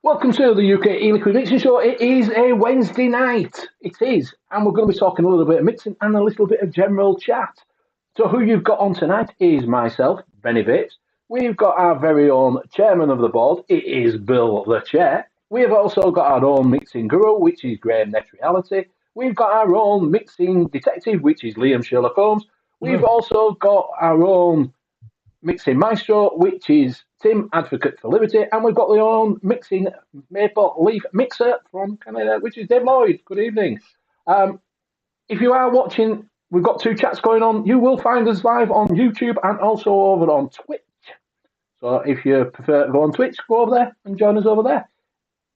Welcome to the U.K.E-liquid Mixing Show. It is a Wednesday night. It is. And we're going to be talking a little bit of mixing and a little bit of general chat. So who you've got on tonight is myself, Benny Bates. We've got our very own chairman of the board. It is Bill the Chair. We have also got our own mixing guru, which is Graham Net Reality. We've got our own mixing detective, which is Liam Sherlock Holmes. We've also got our own mixing maestro, which is Tim, Advocate for Liberty, and we've got the own mixing maple leaf mixer from Canada, which is Dave Lloyd. Good evening. If you are watching, we've got two chats going on. You will find us live on YouTube and also over on Twitch. So if you prefer to go on Twitch, go over there and join us over there.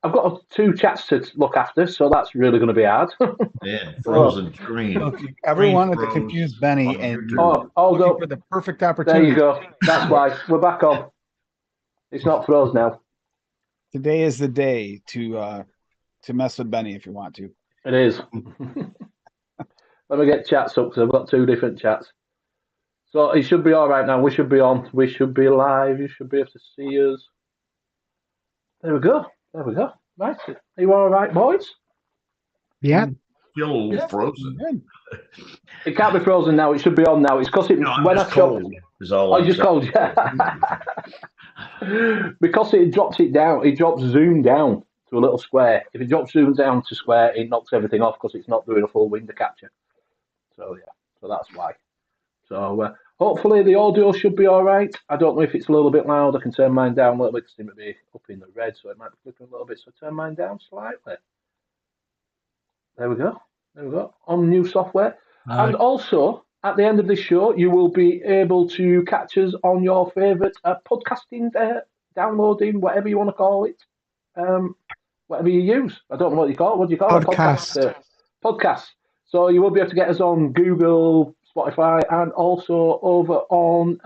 I've got two chats to look after, so that's really going to be hard. Yeah, frozen screen. Look, everyone with the confused Benny and hold for the perfect opportunity. There you go. That's why we're back on. It's not froze now. Today is the day to mess with Benny if you want to. It is. Let me get chats up because I've got two different chats. So it should be all right now. We should be on. We should be live. You should be able to see us. There we go. There we go. Right. Are you all right, boys? Yeah. Still a little frozen. It can't be frozen now. It should be on now. It's because when I cold. Just cold. Yeah. Because it drops it down. It drops zoom down to a little square. If it drops zoom down to square, it knocks everything off because it's not doing a full window capture. So yeah. So that's why. So hopefully the audio should be all right. I don't know if it's a little bit loud. I can turn mine down a little bit because it might be up in the red, so it might be flickering a little bit. So turn mine down slightly. There we go. There we go. On new software. And also, at the end of this show, you will be able to catch us on your favourite podcasting, downloading, whatever you want to call it. Whatever you use. I don't know what you call it. What do you call it? Podcast. So you will be able to get us on Google, Spotify, and also over on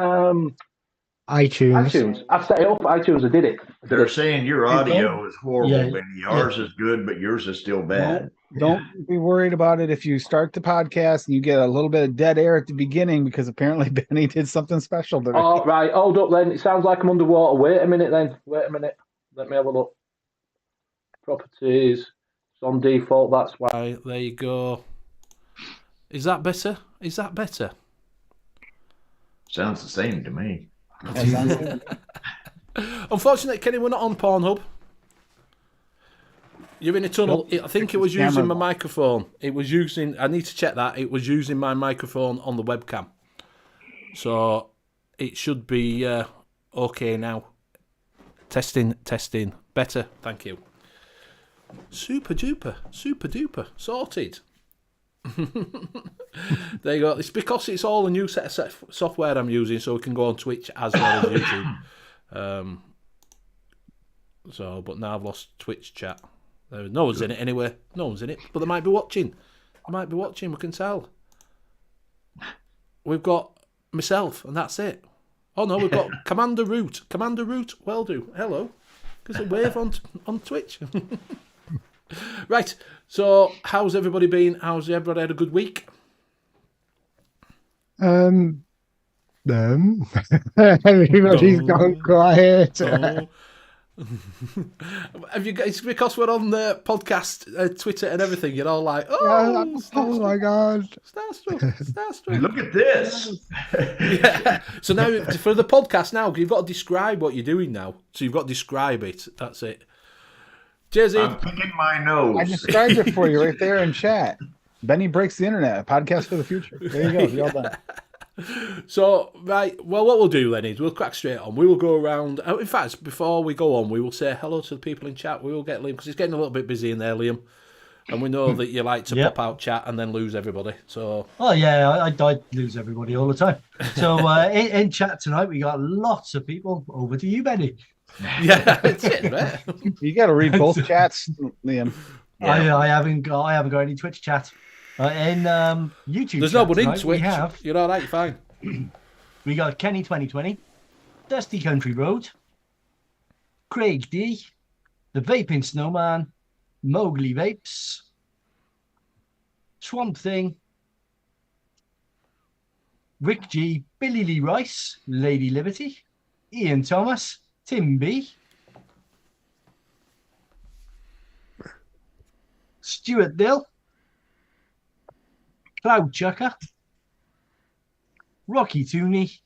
iTunes. I've set it up for iTunes. I did it. They're saying your audio is horrible, Benny. Ours is good, but yours is still bad. Don't be worried about it if you start the podcast and you get a little bit of dead air at the beginning because apparently Benny did something special today. Oh, right. Hold up then. It sounds like I'm underwater. Wait a minute then. Wait a minute. Let me have a look. Properties. It's on default. That's why. Right, there you go. Is that better? Is that better? Sounds the same to me. Unfortunately, Kenny, we're not on Pornhub. You're in a tunnel. I think it was using my microphone. It was using. I need to check that. It was using my microphone on the webcam. So it should be okay now. Testing. Better. Thank you. Super duper. Sorted. There you go. It's because it's all a new set of software I'm using, so we can go on Twitch as well as YouTube. But now I've lost Twitch chat. No one's in it anyway. No one's in it, but they might be watching. We can tell. We've got myself, and that's it. Oh no, we've got Commander Root. Well do. Hello. Because a wave on Twitch. Right. So, how's everybody been? How's everybody had a good week? Everybody's gone quiet. Have you guys? Because we're on the podcast, Twitter, and everything. You're all like, oh my god, starstruck. Look at this. Yeah. So now for the podcast, now you've got to describe what you're doing now. So you've got to describe it. That's it. Jay-Z. I'm picking my nose. I described it for you right there in chat. Benny Breaks the Internet, a podcast for the future. There you go. You're all done. So, right, well, what we'll do then is we'll crack straight on. We will go around. In fact, before we go on, we will say hello to the people in chat. We will get Liam, because he's getting a little bit busy in there, Liam. And we know that you like to pop out chat and then lose everybody. So. Oh yeah, I lose everybody all the time. So in chat tonight we got lots of people. Over to you, Benny. Yeah, it's it, right? You got to read both chats, Liam. Yeah. I haven't got any Twitch chat. In YouTube, there's nobody in tonight, Twitch. Have, You're all right. You're fine. We got Kenny 2020, Dusty Country Road, Craig D, the Vaping Snowman, Mowgli Vapes, Swamp Thing, Rick G, Billy Lee Rice, Lady Liberty, Ian Thomas, Tim B, Stuart Dill, Cloud Chucker, Rocky Tooney,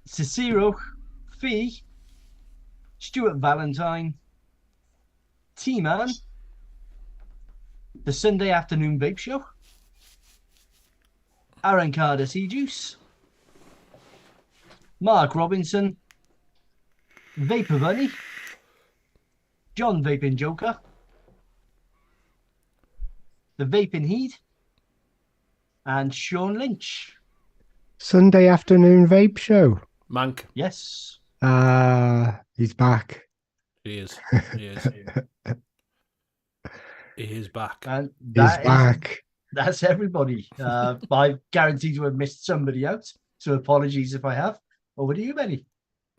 Cicero, Fee, Stuart Valentine, T-Man, the Sunday Afternoon Vape Show, Aaron Carter Juice, Mark Robinson, Vapor Bunny, John Vaping Joker, the Vaping Heat, and Sean Lynch. Sunday Afternoon Vape Show. Mank. Yes. He's back. He is. He is back. And He's back. That's everybody. I guarantee to have missed somebody out. So apologies if I have. Over to you, Benny.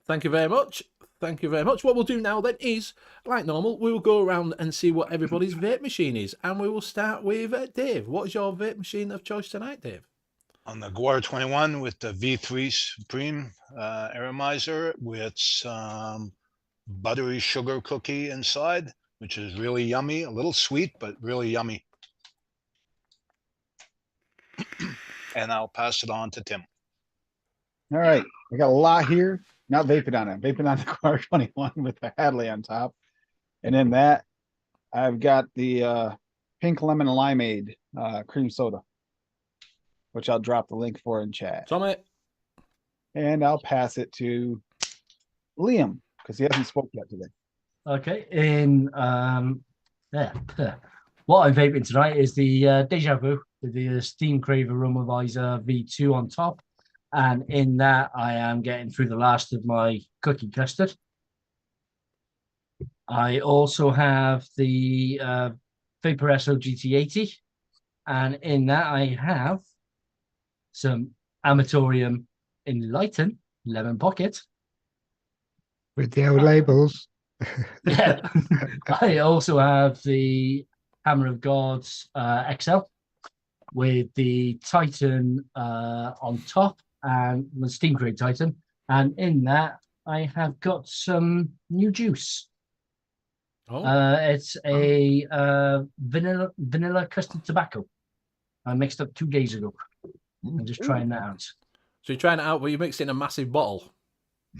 Thank you very much. Thank you very much. What we'll do now then is, like normal, we will go around and see what everybody's vape machine is. And we will start with Dave. What is your vape machine of choice tonight, Dave? On the Guar 21 with the V3 Supreme Aromizer with some buttery sugar cookie inside, which is really yummy, a little sweet, but really yummy. And I'll pass it on to Tim. All right. I got a lot here. Not vaping on it. Vaping on the Guar 21 with the Hadley on top. And in that, I've got the pink lemon limeade cream soda, which I'll drop the link for in chat. Tommy. And I'll pass it to Liam because he hasn't spoke yet today. Okay. What I'm vaping tonight is the Deja Vu, the Steam Crave Aromizer V2 on top. And in that, I am getting through the last of my cookie custard. I also have the Vaporesso GT80. And in that, I have some Amatorium Enlighten Lemon Pocket. With the old labels. Yeah. I also have the Hammer of Gods XL with the Titan on top and the Steam Crate Titan. And in that, I have got some new juice. Oh. It's a vanilla custard tobacco. I mixed up 2 days ago. I'm just trying that out. So you're trying it out, but you mixed it in a massive bottle.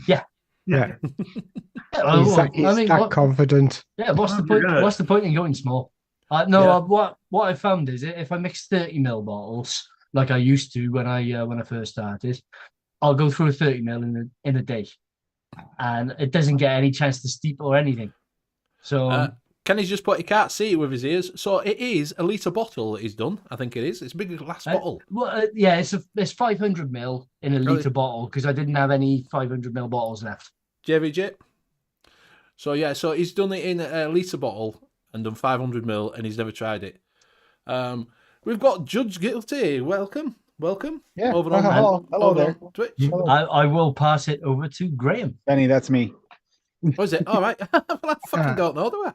Yeah. Yeah. He's that confident. Yeah, what's the point? What's the point in going small? What I found is if I mix 30ml bottles like I used to when I first started, I'll go through a 30ml in a day, and it doesn't get any chance to steep or anything. So Kenny's just put, he can't see it with his ears, so it is a litre bottle that he's done. I think it is. It's a big glass bottle. Yeah, it's 500ml in a litre bottle because I didn't have any 500ml bottles left. JVJ. So yeah, so he's done it in a litre bottle and done 500ml, and he's never tried it. We've got Judge Guilty. Welcome. Yeah. Over on hello there. Twitch. Hello. I will pass it over to Graham. Benny, that's me. Was it? All right. Well, I fucking don't know, do I?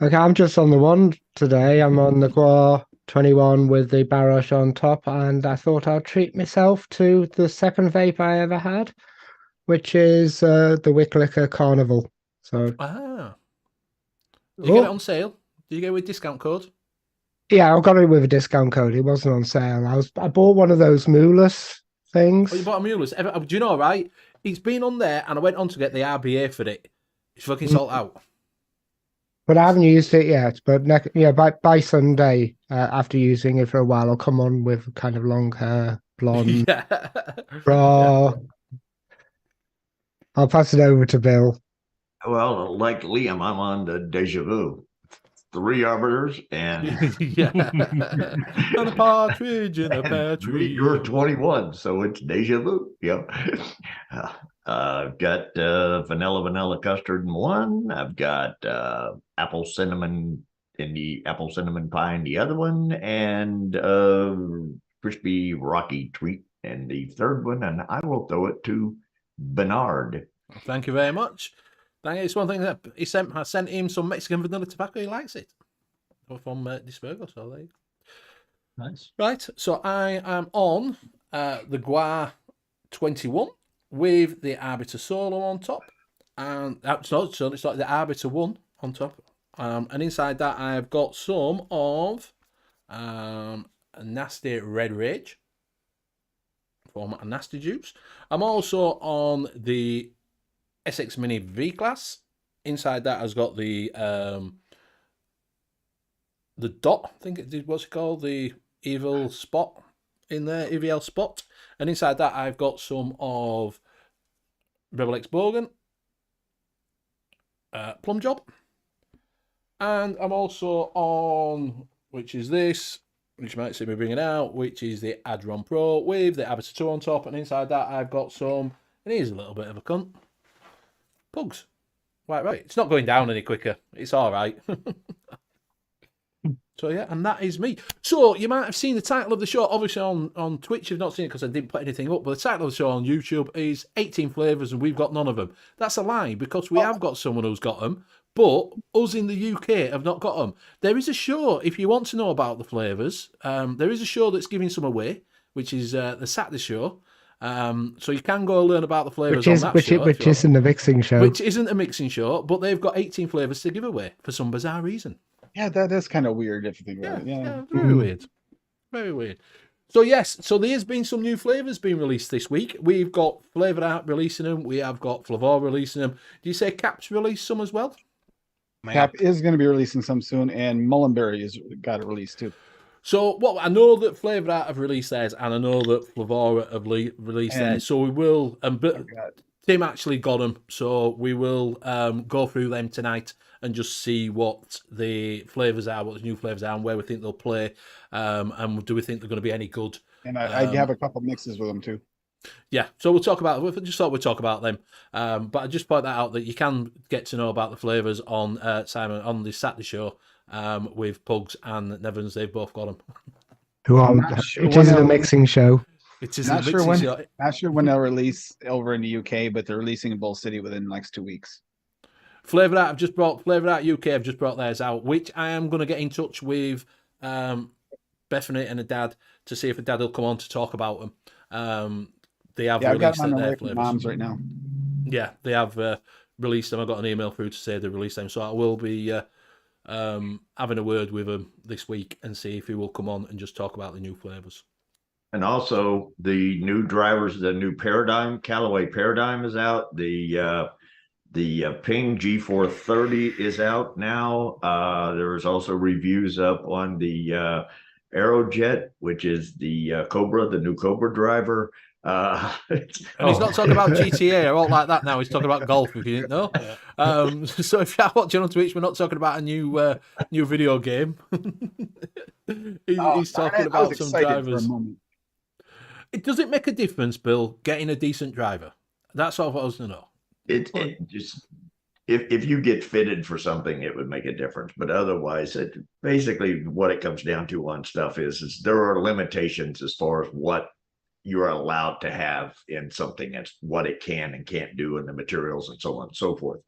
Okay, I'm just on the one today. I'm on the Guar 21 with the Barosh on top, and I thought I'd treat myself to the second vape I ever had, which is the Wick Liquor Carnival. So, Did you get it on sale? Did you get it with discount code? Yeah, I got it with a discount code. It wasn't on sale. I bought one of those Mulus things. Oh, you bought a Mulus? Do you know, right? It's been on there, and I went on to get the RBA for it. It's fucking sold out. But I haven't used it yet. But by Sunday, after using it for a while, I'll come on with kind of long hair, blonde, raw. I'll pass it over to Bill. Well, like Liam, I'm on the Deja Vu. 3 arbiters and yeah, and a partridge in a pear tree. you're 21, so it's Deja Vu. Yep. I've got vanilla custard in one. I've got apple cinnamon pie in the other one, and crispy rocky treat in the third one. And I will throw it to Bernard. Thank you very much. It's one thing that I sent him some Mexican vanilla tobacco. He likes it from Dispergo. So there you go. Nice. Right. So I am on the Gua 21 with the Arbiter Solo on top, and it's like the Arbiter 1 on top. And inside that I've got some of a nasty Red Rage from a nasty juice. I'm also on the SX Mini V class. Inside that has got the dot, I think it did, what's it called? The Evil Spot in there, EVL Spot. And inside that I've got some of Rebel X Bogan, Plum Job. And I'm also on, which is this, which you might see me bringing out, which is the Adron Pro with the Arbiter 2 on top. And inside that I've got some, and here's a little bit of a cunt, Pugs. Right. It's not going down any quicker. It's all right. So, yeah, and that is me. So, you might have seen the title of the show, obviously on Twitch. You've not seen it because I didn't put anything up, but the title of the show on YouTube is 18 flavours and we've got none of them. That's a lie, because we have got someone who's got them, but us in the UK have not got them. There is a show, if you want to know about the flavours, there is a show that's giving some away, which is the Saturday show. So you can go learn about the flavours on that show. Which isn't a mixing show. Which isn't a mixing show, but they've got 18 flavours to give away for some bizarre reason. Yeah, that is kind of weird if you think about it. Yeah. Very weird. Very weird. So, yes, there's been some new flavours being released this week. We've got Flavour Art releasing them. We have got Flavor releasing them. Do you say Cap's released some as well? Cap is going to be releasing some soon, and Mullenberry has got it released too. So, I know that Flavour Art have released theirs, and I know that Flavor have released theirs. So we will, Tim actually got them, so we will go through them tonight and just see what the flavours are, what the new flavours are, and where we think they'll play, and do we think they're going to be any good. And I have a couple mixes with them too. Yeah, so we'll talk about. I just thought we'd talk about them, but I just point that out that you can get to know about the flavours on Simon on the Saturday show with Pugs and Nevins. They've both got them. It isn't a mixing show. It is not sure when they'll release over in the UK, but they're releasing in Bull City within the next 2 weeks. Flavour Art UK have just brought theirs out, which I am going to get in touch with Bethany and her dad to see if her dad will come on to talk about them. They have released their flavours. Moms right now. Yeah, they have released them. I got an email through to say they released them, so I will be having a word with him this week and see if he will come on and just talk about the new flavours. And also the new drivers, the new Paradigm, Callaway Paradigm is out. The Ping G430 is out now. There's also reviews up on the Aerojet, which is the Cobra, the new Cobra driver. And he's not talking about GTA or all like that now. He's talking about golf, if you didn't know. So if you're watching on Twitch, we're not talking about a new video game. He's talking about some drivers. Does it make a difference, Bill, getting a decent driver? That's all I was to know. It just if you get fitted for something, it would make a difference. But otherwise, basically what it comes down to on stuff is there are limitations as far as what you're allowed to have in something and what it can and can't do and the materials and so on and so forth.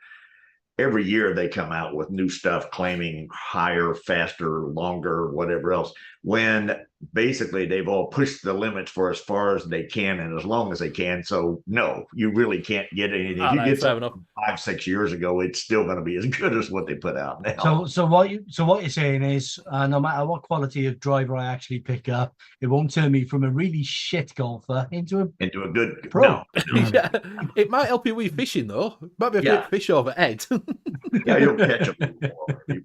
Every year they come out with new stuff claiming higher, faster, longer, whatever else, when basically they've all pushed the limits for as far as they can and as long as they can. So no, you really can't get anything. If you get something 5-6 years ago, it's still going to be as good as what they put out now. So what you're saying is, no matter what quality of driver I actually pick up, it won't turn me from a really shit golfer into a good pro. No. Yeah, it might help you with fishing though. Might be a good fish over Ed. Yeah, you'll catch them,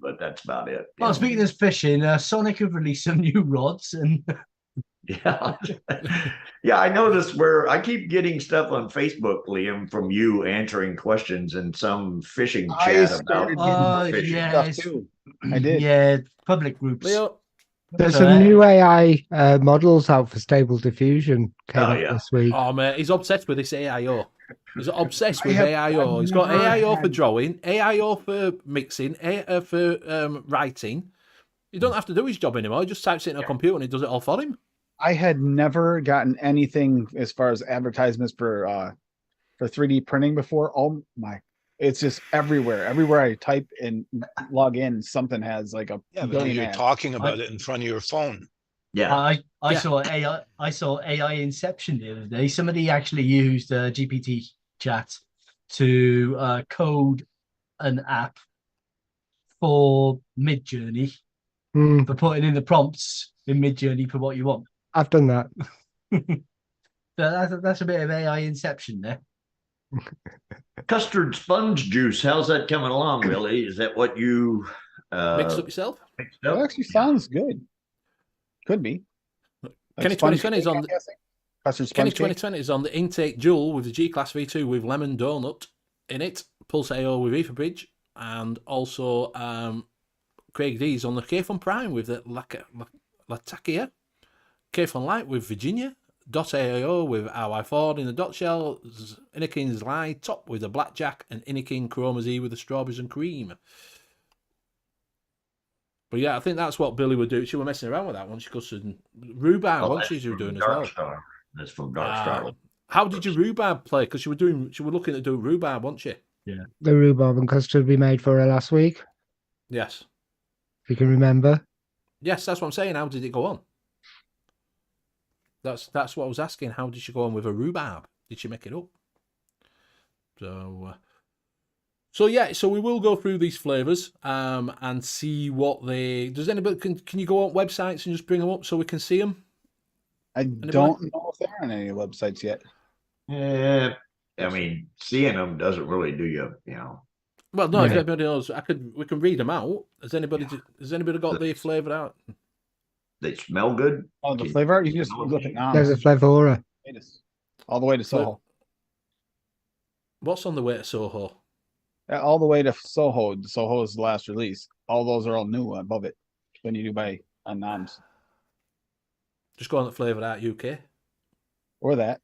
but that's about it. Well, speaking of fishing, Sonic have released some new rods, and Yeah. Yeah, I noticed where I keep getting stuff on Facebook, Liam, from you answering questions in some fishing I chat started about getting fishing. stuff yes. too. I did. Yeah, public groups. Leo, There's So, some new AI models out for Stable Diffusion came Oh, out yeah. this week. oh mate, he's obsessed with this AIO. He's obsessed with I've AIO. He's got never AIO for had- drawing, AIO for mixing, for writing. You don't have to do his job anymore. He just types it in a computer and it does it all for him. I had never gotten anything as far as advertisements for 3D printing before. Oh my, it's just everywhere. Everywhere I type and log in, something has like a Yeah, but billion you're ads. talking about it in front of your phone. Yeah. I Yeah. saw AI Inception the other day. Somebody actually used GPT chat to code an app for Midjourney Hmm, for putting in the prompts in Midjourney for what you want. I've done that. That's a bit of AI Inception there. Custard sponge juice. How's that coming along, Willie? Is that what you Mixed up yourself. mixed That up? actually sounds good. Could be. Kenny sponge 2020 is on cake, I'm the- guessing? Custard Kenny sponge cake? 2020 is on the intake dual with the G-Class V2 with lemon donut in it, Pulse AO with Ether Bridge, and also Craig D's on the K-Fun Prime with the Latakia, K-Fun Light with Virginia, Dot AO with RY Ford in the dot shell, Innikin's Light top with the Blackjack, and Innikin Chroma Z with the strawberries and cream. But yeah, I think that's what Billy would do. She was messing around with that one. She goes to rhubarb, Oh, wasn't that's she? She was from doing as Dark well. Star. That's from Dark Star. How did your rhubarb play? Because she was looking to do rhubarb, wasn't she? The rhubarb and custard we made for her last week, Yes. if you can remember. Yes, that's what I'm saying. How did it go on? That's what I was asking. How did she go on with a rhubarb? Did she make it up? So yeah, so we will go through these flavors and see what they. Does anybody can you go on websites and just bring them up so we can see them? I don't know if they're on any websites yet. Yeah. I mean, seeing them doesn't really do you, you know. Well, no, if Yeah. anybody knows, we can read them out. Has anybody got the flavour out? They smell good. Oh, the flavor art? You can just look at now. There's a Flavora. All the way to Soho. What's on the way to Soho? All the way to Soho. Soho is the last release. All those are all new above it. When you do buy on NOMs. Just go on the flavour out UK. Or that.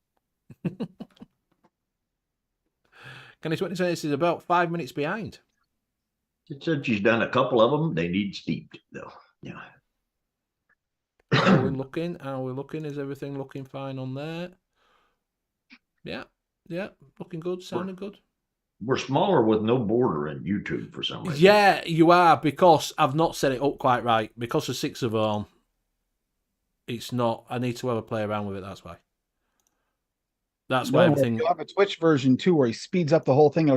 Kenny 2020 this is about 5 minutes behind. She said she's done a couple of them. They need steeped, though. Yeah. How are we looking? How are we looking? Is everything looking fine on there? Yeah, looking good, sounding good. We're smaller with no border in YouTube for some reason. Yeah, you are, because I've not set it up quite right. Because of 6 of them, it's not. I need to have a play around with it, that's why. That's why everything. You'll have a Twitch version too where he speeds up the whole thing.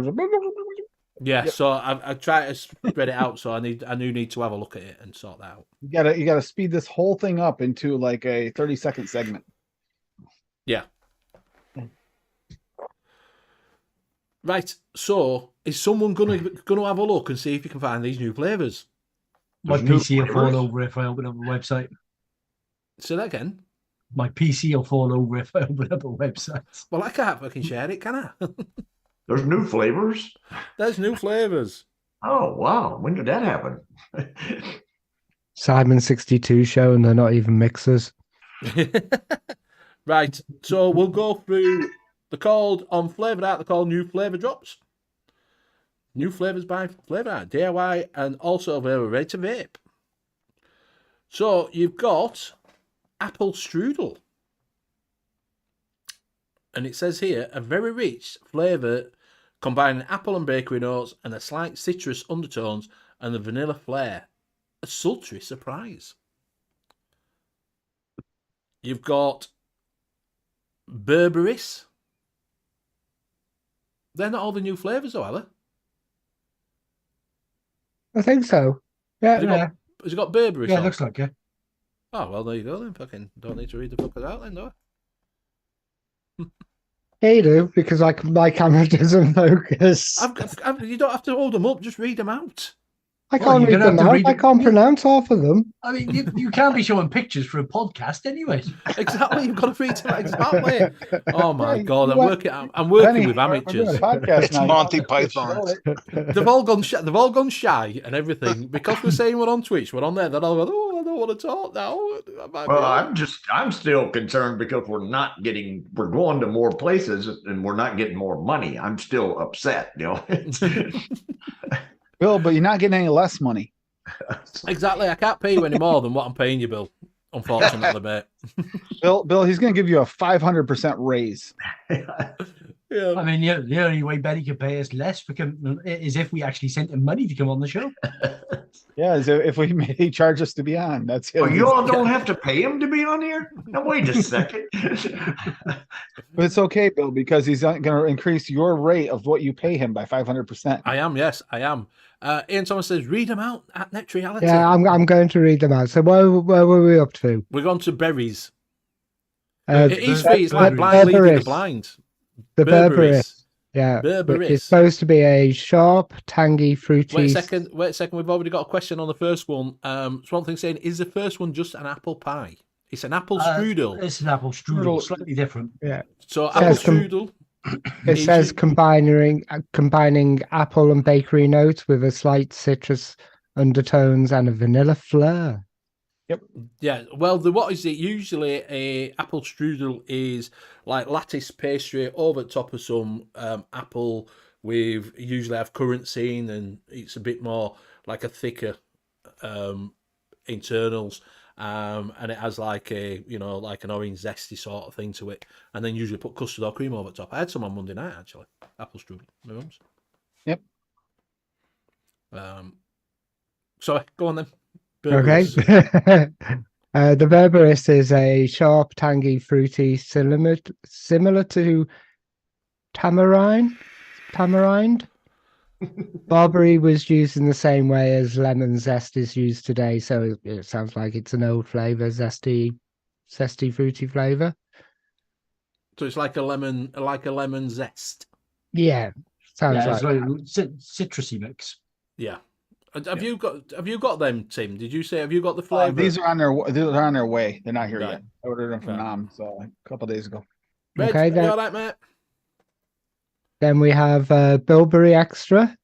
Yeah, Yep. so I try to spread it out, so I do need to have a look at it and sort that out. You gotta speed this whole thing up into like a 30-second segment. Yeah. Right, so is someone gonna have a look and see if you can find these new flavors? My There's new PC will fall flavors? over if I open up a website. Say that again. My PC will fall over if I open up a website. Well, I can't fucking share it, can I? There's new flavors. There's new flavors. Oh, wow. When did that happen? Simon 62 show, and they're not even mixers. Right, so we'll go through the called on Flavour Art. They're called new flavour drops. New flavors by Flavour Art, DIY, and also available ready to vape. So you've got apple strudel, and it says here a very rich flavour combining apple and bakery notes and a slight citrus undertones and the vanilla flair. A sultry surprise. You've got berberis. They're not all the new flavours, though, are they? I think so. Yeah, Has it got berberis Yeah, on? it looks like it. Oh, well, there you go then. Fucking don't need to read the fuckers out then, do I? yeah, you do, because my camera doesn't focus. You don't have to hold them up, just read them out. I can't read them out. I can't pronounce half of them. I mean, you can't be showing pictures for a podcast anyway. Exactly, you've got to read them exactly. Oh my Yeah, God, you I'm working Penny, with we're doing amateurs. a podcast It's now. You Monty don't have to Python. show it. They've all gone shy and everything because we're saying we're on Twitch, we're on there. They're all going, oh, I don't want to talk now. Well, I'm still concerned because we're going to more places and we're not getting more money. I'm still upset, you know. Bill, but you're not getting any less money. Exactly, I can't pay you any more than what I'm paying you, Bill. Unfortunately, mate. Bill, he's going to give you a 500% raise. Yeah. I mean, the only way Betty can pay us less is if we actually sent him money to come on the show. Yeah, as if he charge us to be on. That's it. Well, you all don't have to pay him to be on here? No, wait a second. But it's okay, Bill, because he's going to increase your rate of what you pay him by 500%. I am, yes, I am. Ian Thomas says, read them out at Net Reality. Yeah, I'm going to read them out. So where were we up to? We're going to berries. It is free. It's like blind leading the blind. The Berberis. Yeah. Berberis. Which is supposed to be a sharp, tangy, fruity. Wait a second. We've already got a question on the first one. Swamp Thing saying, is the first one just an apple pie? It's an apple strudel. It's an apple strudel, slightly different. Yeah. So apple strudel. It says combining apple and bakery notes with a slight citrus undertones and a vanilla flair. Yep. Yeah. Well, what is it? Usually, a apple strudel is like lattice pastry over the top of some apple with usually have currency in, and it's a bit more like a thicker internals. And it has like like an orange zesty sort of thing to it, and then usually put custard or cream over the top. I had some on Monday night actually, apple strudel. My mum's. Yep. Sorry, go on then. Berberis. Okay. The Berberis is a sharp, tangy, fruity, similar to tamarind. Barberry was used in the same way as lemon zest is used today, so it sounds like it's an old flavour, zesty, fruity flavour. So it's like a lemon zest. Yeah, sounds like citrusy mix. Yeah. Have you got them, Tim? Did you say have you got the flavour? These are on their way. They're not here yet. I ordered them from Nam a couple of days ago. Reg, okay, then. You all right, mate? Then we have Bilberry Extra,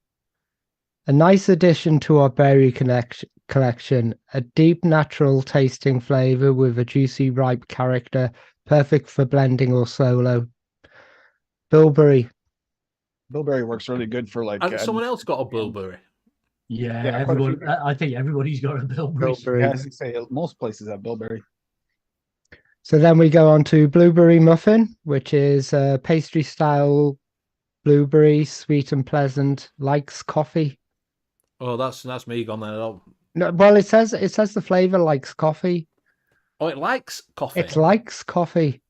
a nice addition to our berry collection. A deep, natural tasting flavour with a juicy, ripe character, perfect for blending or solo. Bilberry works really good for like. And someone else got a Bilberry. Yeah, I think everybody's got a Bilberry. Yeah, as I say, most places have Bilberry. So then we go on to Blueberry Muffin, which is pastry style blueberry, sweet and pleasant, likes coffee. Oh, that's me gone there. No, well, it says the flavour likes coffee. Oh, it likes coffee. It likes coffee.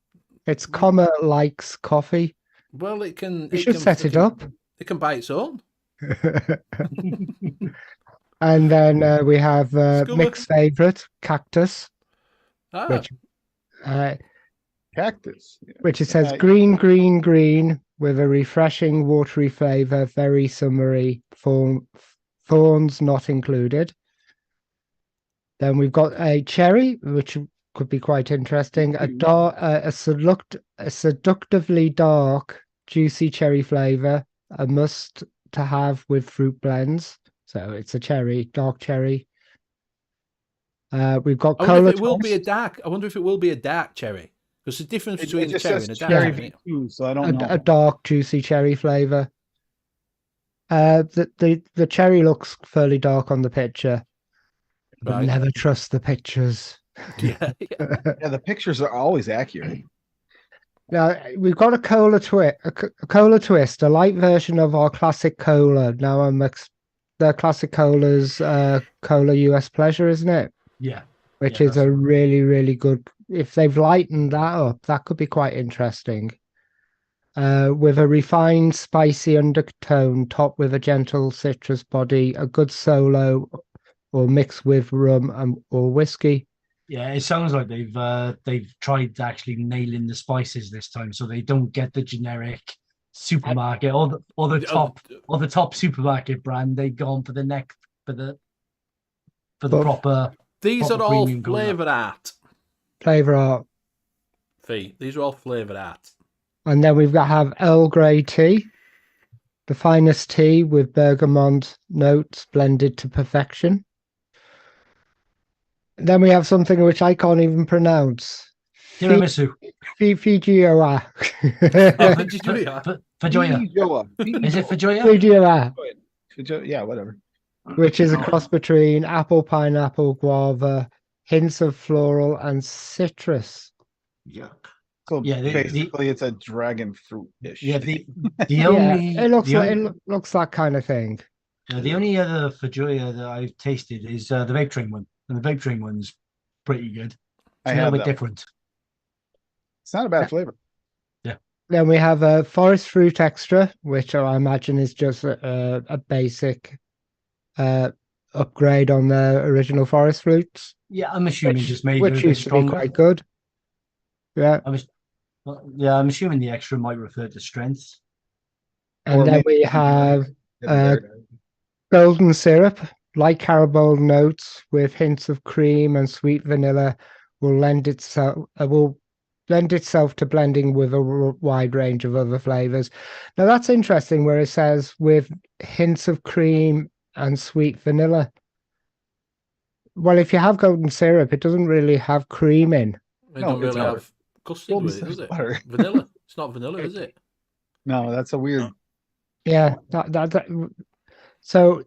It's likes coffee. Well, it can. We should set it up. It can buy its own. And then we have Mick's favourite, Cactus. Which, Cactus. Which it says green with a refreshing watery flavour, very summery, thorns not included. Then we've got a cherry, which could be quite interesting. A seductively dark, juicy cherry flavour, a must to have with fruit blends. So it's a cherry, dark cherry. We've got cola. I wonder if it will be a dark cherry. There's a difference between a cherry and a dark cherry. So I don't know. A dark, juicy cherry flavour. The cherry looks fairly dark on the picture. But never trust the pictures. Yeah. The pictures are always accurate. Now we've got a cola twist, a light version of our classic cola. Now the classic cola's Cola US Pleasure, isn't it? Yeah. Which is a really, really good. If they've lightened that up, that could be quite interesting. With a refined, spicy undertone, topped with a gentle citrus body, a good solo, or mixed with rum or whiskey. Yeah, it sounds like they've tried actually nailing the spices this time, so they don't get the generic supermarket or the top supermarket brand. They've gone for the for the proper. These proper are all premium going up. flavour art. Flavour art. Fee. These are all flavour art. And then we've got have Earl Grey tea, the finest tea with bergamot notes blended to perfection. Then we have something which I can't even pronounce. Tiramisu. Fijioa. Fajoya. Is it Fajoya? Fijioa. Yeah, whatever. Which is a cross between apple, pineapple, guava, hints of floral and citrus. Yuck. So Yeah, basically, it's a dragon fruit dish. Yeah, the only it looks that kind of thing. The only other Fajoya that I've tasted is the vape train one, and the vape train one's pretty good. It's a little bit different. It's not a bad flavor. Yeah. Then we have a forest fruit extra, which I imagine is just a basic upgrade on the original forest fruits. Yeah, I'm assuming just made which it a bit used to be stronger. quite good. Yeah. I'm assuming the extra might refer to strength. And then we have golden syrup, light caramel notes with hints of cream and sweet vanilla will lend itself to blending with a wide range of other flavors. Now that's interesting where it says with hints of cream and sweet vanilla. Well, if you have golden syrup, it doesn't really have cream in. It don't really have custard with it, does it? Vanilla. It's not vanilla, is it? No, that's a weird. Yeah, so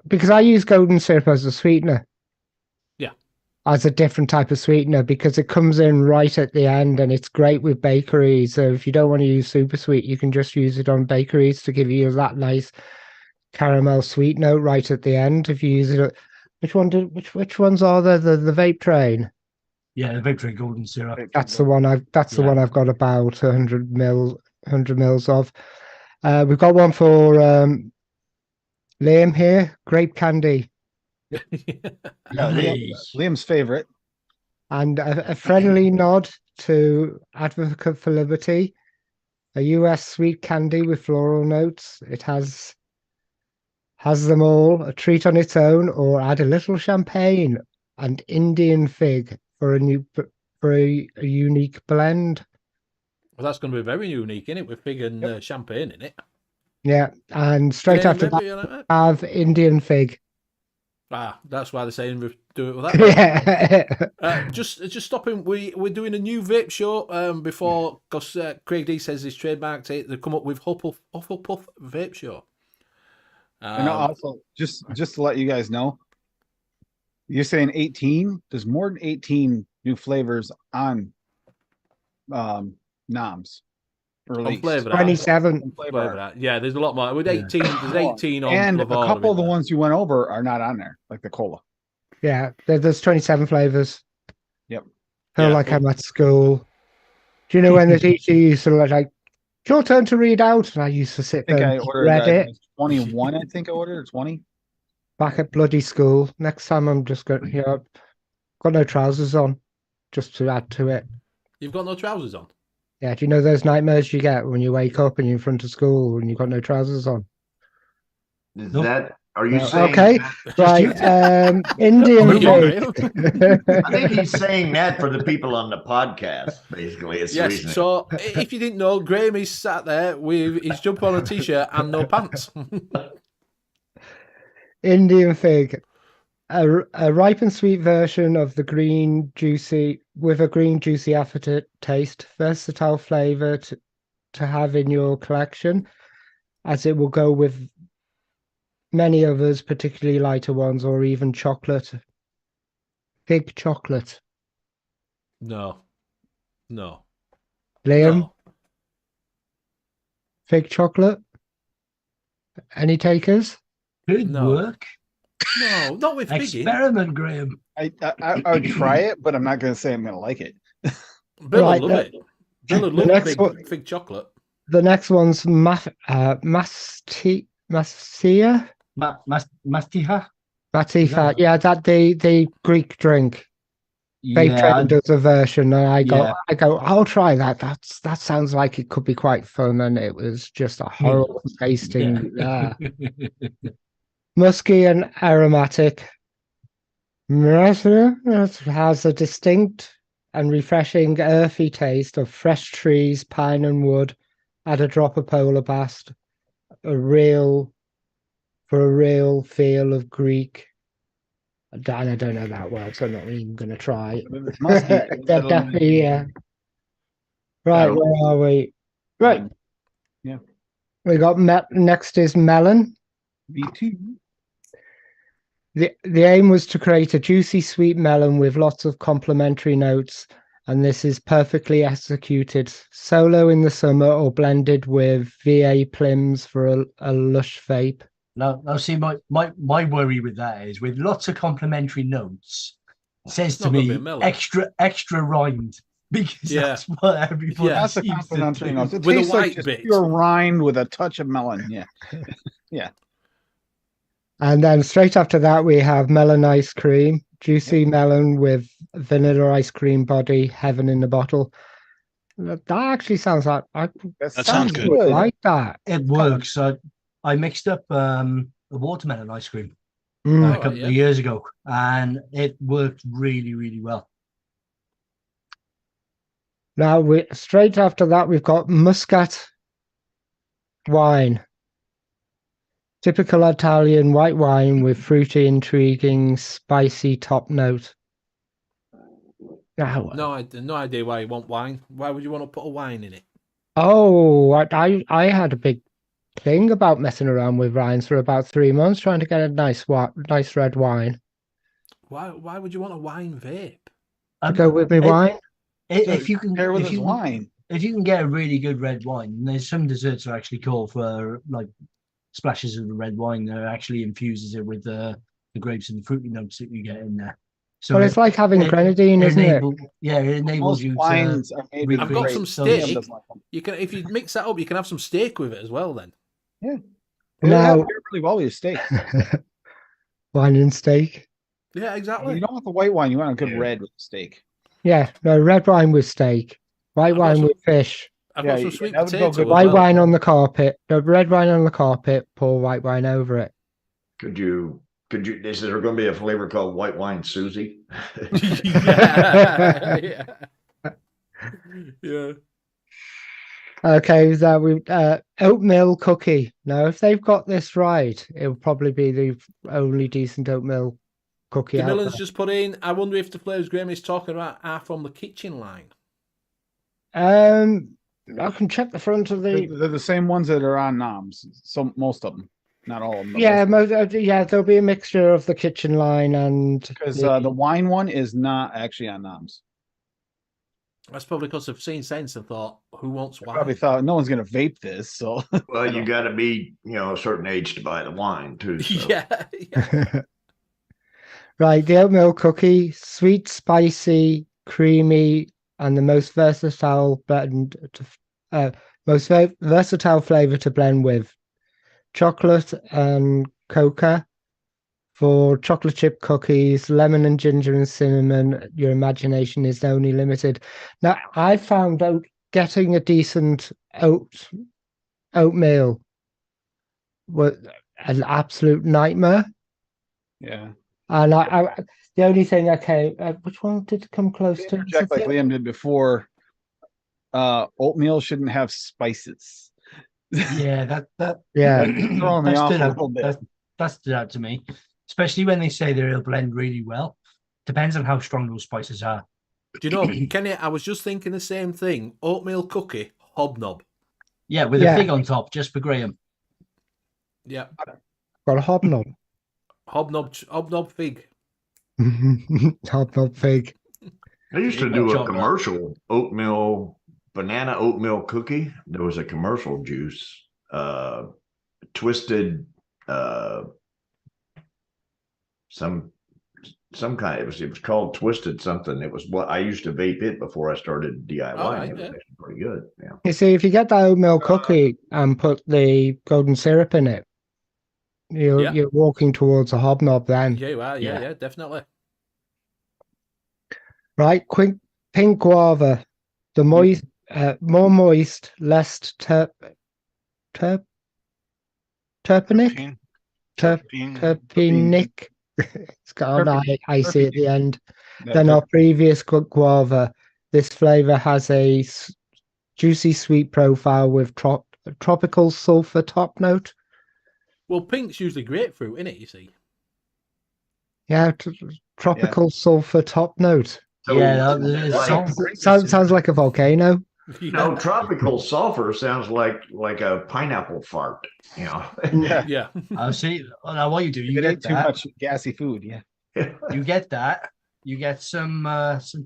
because I use golden syrup as a sweetener. Yeah. As a different type of sweetener because it comes in right at the end and it's great with bakeries. So if you don't want to use super sweet, you can just use it on bakeries to give you that nice caramel sweet note right at the end. If you use it, which ones are there? The vape train. Yeah, the vape train golden syrup. That's the one I've got about 100 mils of. We've got one for Liam here, grape candy. Liam's favorite. And a friendly nod to Advocate for Liberty, a US sweet candy with floral notes. It has them all, a treat on its own, or add a little champagne and Indian fig for a unique blend. Well, that's going to be very unique, isn't it? With fig and champagne in it. Yeah, and straight after that, have Indian fig. Ah, that's why they're saying do it with that. Yeah. Just stopping. We're doing a new vape show before because Craig D says he's trademarked it. They come up with Hufflepuff Vape Show. And also, just to let you guys know, you're saying 18. There's more than 18 new flavors on NOMs. On flavor 27. Yeah, there's a lot more. With 18, there's 18 on. And a couple of the ones you went over are not on there, like the cola. Yeah, there's 27 flavors. Yep. Like I'm at school. Do you know when the teacher used to like, it's your turn to read out? And I used to sit there and read it. 21, I think I ordered, 20. Back at bloody school. Next time I'm just going, got no trousers on, just to add to it. You've got no trousers on? Yeah, do you know those nightmares you get when you wake up and you're in front of school and you've got no trousers on? Are you saying okay, right, Indian fig. I think he's saying that for the people on the podcast, basically. Yes, so if you didn't know, Graham is sat there with his jumper on a t-shirt and no pants. Indian fig. A ripe and sweet version of the green juicy aftertaste, versatile flavor to have in your collection, as it will go with many others, particularly lighter ones, or even chocolate. Fig chocolate. No. Liam? No. Fig chocolate? Any takers? Good work. No, not with figging. Experiment, Graham. I would try it, but I'm not going to say I'm going to like it. Bill will love it. Bill will love fig chocolate. The next one's Mastiha? Matiha. Yeah, that the Greek drink. Vape Train does a version, and I go, I'll try that. That sounds like it could be quite fun, and it was just a horrible tasting. musky and aromatic. It has a distinct and refreshing earthy taste of fresh trees, pine and wood. Add a drop of polar bast. A real feel of Greek. I don't know that word, so I'm not even going to try. It's musky. Definitely, yeah. Right, where are we? Right. Yeah. We got next is melon. V2. The aim was to create a juicy sweet melon with lots of complementary notes, and this is perfectly executed solo in the summer or blended with VA plims for a lush vape. Now see, my worry with that is with lots of complementary notes, it says to me extra rind, because that's what everybody seems to do. Notes. It with tastes a white like just bit. pure rind with a touch of melon. Yeah. Yeah. And then straight after that, we have melon ice cream, juicy melon with vanilla ice cream body, heaven in the bottle. That actually sounds like That sounds good. I like that. It works. I mixed up a watermelon ice cream a couple of years ago, and it worked really, really well. Now, straight after that, we've got Muscat wine. Typical Italian white wine with fruity, intriguing, spicy top note. No idea why you want wine. Why would you want to put a wine in it? Oh, I had a big thing about messing around with wines for about 3 months, trying to get a nice red wine. Why would you want a wine vape? To go with me wine? If you can pair with his wine. If you can get a really good red wine, and there's some desserts that actually call for like splashes of the red wine that actually infuses it with the grapes and the fruity notes that you get in there. So it's like having grenadine, isn't it? Yeah, it enables you to. I've got some steak. You can, if you mix that up, you can have some steak with it as well. Then. Yeah. Now, really well with your steak. Wine and steak. Yeah, exactly. You don't want the white wine. You want a good red with steak. Yeah, no, red wine with steak. White wine with fish. I've got some sweet potato. White wine on the carpet. No, red wine on the carpet. Pour white wine over it. Could you? Is there going to be a flavor called white wine Susie? Yeah. Yeah. Okay, so we oatmeal cookie. Now, if they've got this right, it'll probably be the only decent oatmeal cookie. Camillan's just put in. I wonder if the flavours Graham is talking about are from the kitchen line. I can check the front of the. They're the same ones that are on noms. So most of them, not all of them. Yeah, there'll be a mixture of the kitchen line and because the wine one is not actually on noms. That's probably because I've seen sense and thought, who wants wine? Probably thought no one's going to vape this. So well, you got to be a certain age to buy the wine too. So. Yeah. Right, the oatmeal cookie, sweet, spicy, creamy, and the most versatile flavor to blend with. Chocolate and cocoa for chocolate chip cookies, lemon and ginger and cinnamon. Your imagination is only limited. Now, I found out getting a decent oatmeal was an absolute nightmare. Yeah. And the only thing which one did come close to? Like Liam did before. Oatmeal shouldn't have spices. Yeah, that throwing me off a little bit. That stood out to me, especially when they say they'll blend really well. Depends on how strong those spices are. Do you know, Kenny? I was just thinking the same thing. Oatmeal cookie, hobnob. Yeah, with a fig on top, just for Graham. Yeah, got a hobnob. Hobnob fig. Hobnob fig. I used to do a commercial banana oatmeal cookie. There was a commercial juice, twisted, some kind. It was called Twisted something. It was what I used to vape it before I started DIY. Right, it was actually pretty good. Yeah. You see, if you get that oatmeal cookie and put the golden syrup in it, you're walking towards a hobnob then. Yeah, you are. Yeah, definitely. Right, pink guava, the moist, more moist, less terpenic. terpenic. It's got an IC at the end. Yeah, Then our previous guava, this flavor has a juicy sweet profile with tropical sulfur top note. Well, pink's usually grapefruit, isn't it? You see. Yeah, tropical sulfur top note. So, Yeah, Sounds like a volcano. no, tropical sulfur sounds like a pineapple fart. You know. Yeah. I see. Now what you do, you get get too that. much gassy food. Yeah. You get that. You get some